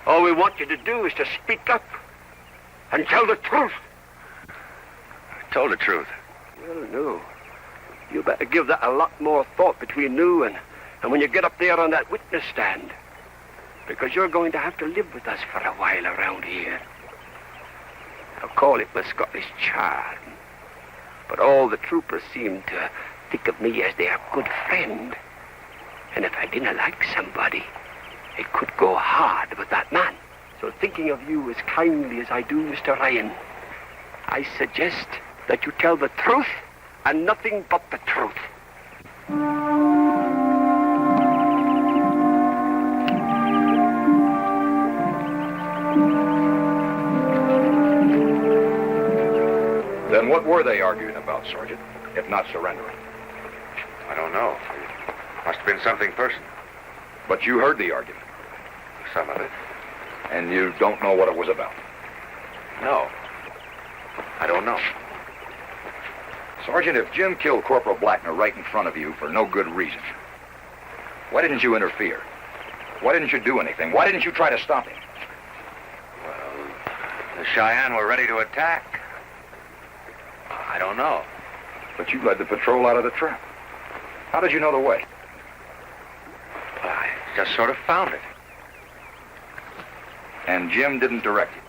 All we want you to do is to speak up and tell the truth. I told the truth. Well, no. You better give that a lot more thought between now and when you get up there on that witness stand. Because you're going to have to live with us for a while around here. I'll call it my Scottish charm. But all the troopers seem to think of me as their good friend. And if I didn't like somebody, it could go hard with that man. So thinking of you as kindly as I do, Mr. Ryan, I suggest that you tell the truth and nothing but the truth. Then what were they arguing about, Sergeant, if not surrendering? I don't know. Must have been something personal. But you heard the argument. Some of it. And you don't know what it was about? No. I don't know. Sergeant, if Jim killed Corporal Blackner right in front of you for no good reason, why didn't you interfere? Why didn't you do anything? Why didn't you try to stop him? Well, the Cheyenne were ready to attack. I don't know. But you led the patrol out of the trap. How did you know the way? I just sort of found it. And Jim didn't direct you.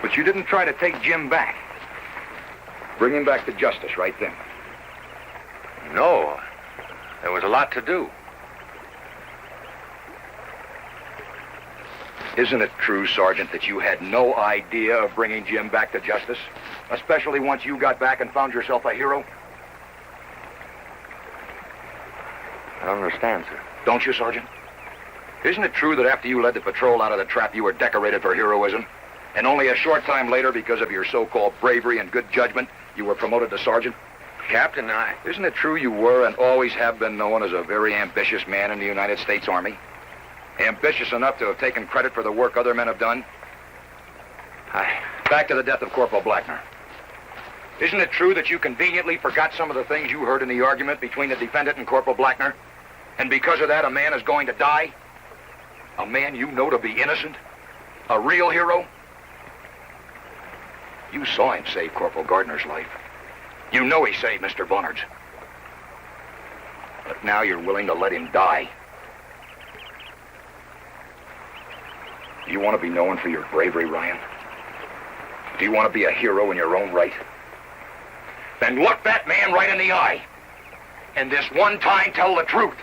But you didn't try to take Jim back. Bring him back to justice right then. No. There was a lot to do. Isn't it true, Sergeant, that you had no idea of bringing Jim back to justice? Especially once you got back and found yourself a hero? I don't understand, sir. Don't you, Sergeant? Isn't it true that after you led the patrol out of the trap, you were decorated for heroism? And only a short time later, because of your so-called bravery and good judgment, you were promoted to sergeant? Captain, Isn't it true you were and always have been known as a very ambitious man in the United States Army? Ambitious enough to have taken credit for the work other men have done? Back to the death of Corporal Blackner. Isn't it true that you conveniently forgot some of the things you heard in the argument between the defendant and Corporal Blackner? And because of that, a man is going to die? A man you know to be innocent? A real hero? You saw him save Corporal Gardner's life. You know he saved Mr. Bonard's. But now you're willing to let him die. Do you want to be known for your bravery, Ryan? Do you want to be a hero in your own right? Then look that man right in the eye. And this one time, tell the truth.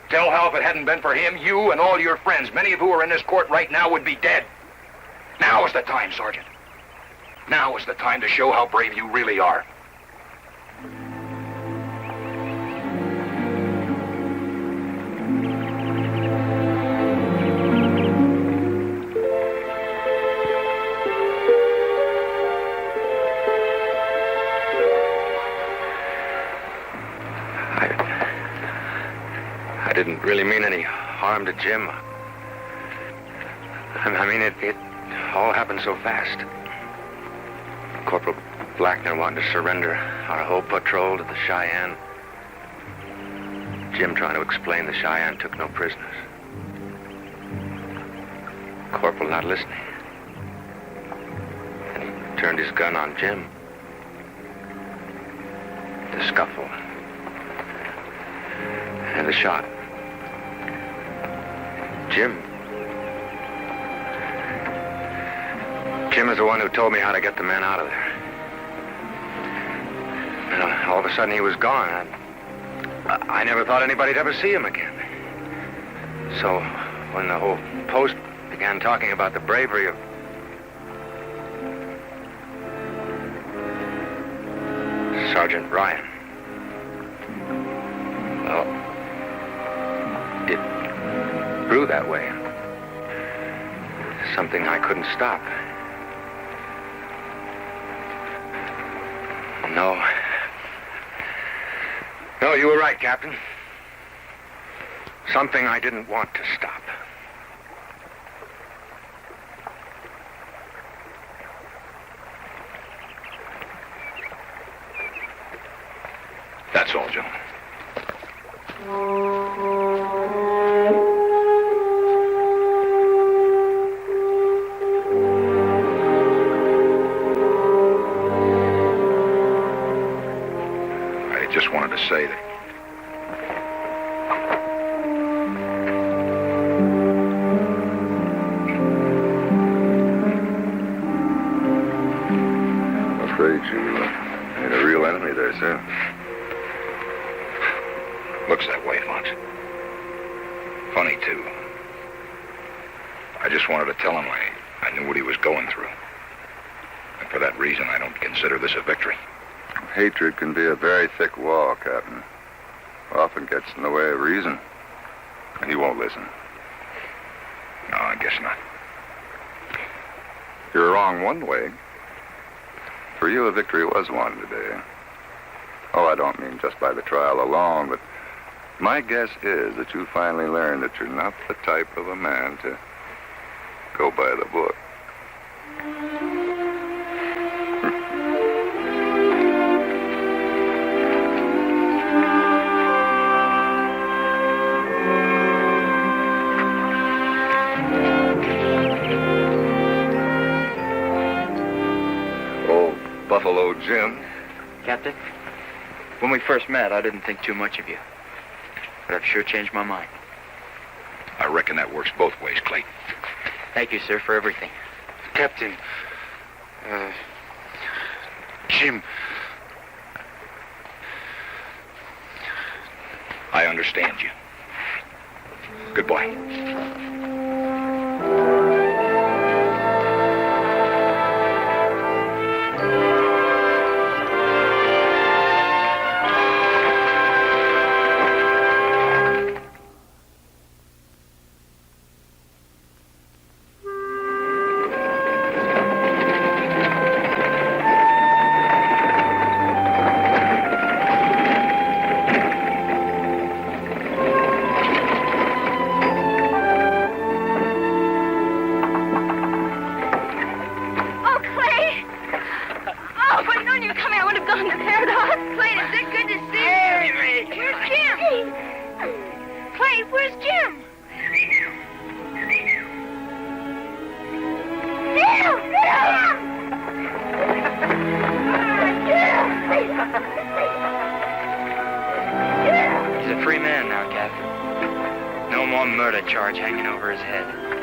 Tell how if it hadn't been for him, you and all your friends, many of who are in this court right now, would be dead. Now is the time, Sergeant. Now is the time to show how brave you really are. I didn't really mean any harm to Jim. I mean, it all happened so fast. Corporal Blackner wanted to surrender our whole patrol to the Cheyenne. Jim trying to explain the Cheyenne took no prisoners. Corporal not listening. And he turned his gun on Jim. The scuffle. And the shot. Jim is the one who told me how to get the men out of there. And all of a sudden he was gone. I never thought anybody'd ever see him again. So when the whole post began talking about the bravery of Sergeant Ryan, well, it grew that way. Something I couldn't stop. No, you were right, Captain. Something I didn't want to stop. That's all, gentlemen. I just wanted to say that I'm afraid you once. Funny, too. I just wanted to tell him I knew what he was going through. And for that reason, I don't consider this a victory. Hatred can be a very thick wall, Captain. Often gets in the way of reason. And he won't listen. No, I guess not. You're wrong one way. For you, a victory was won today. Oh, I don't mean just by the trial alone, but my guess is that you finally learned that you're not the type of a man to go by the book. Buffalo Jim. Captain, when we first met, I didn't think too much of you. But I've sure changed my mind. I reckon that works both ways, Clayton. Thank you, sir, for everything. Captain, Jim. I understand you. Goodbye. He's a free man now, Captain. No more murder charge hanging over his head.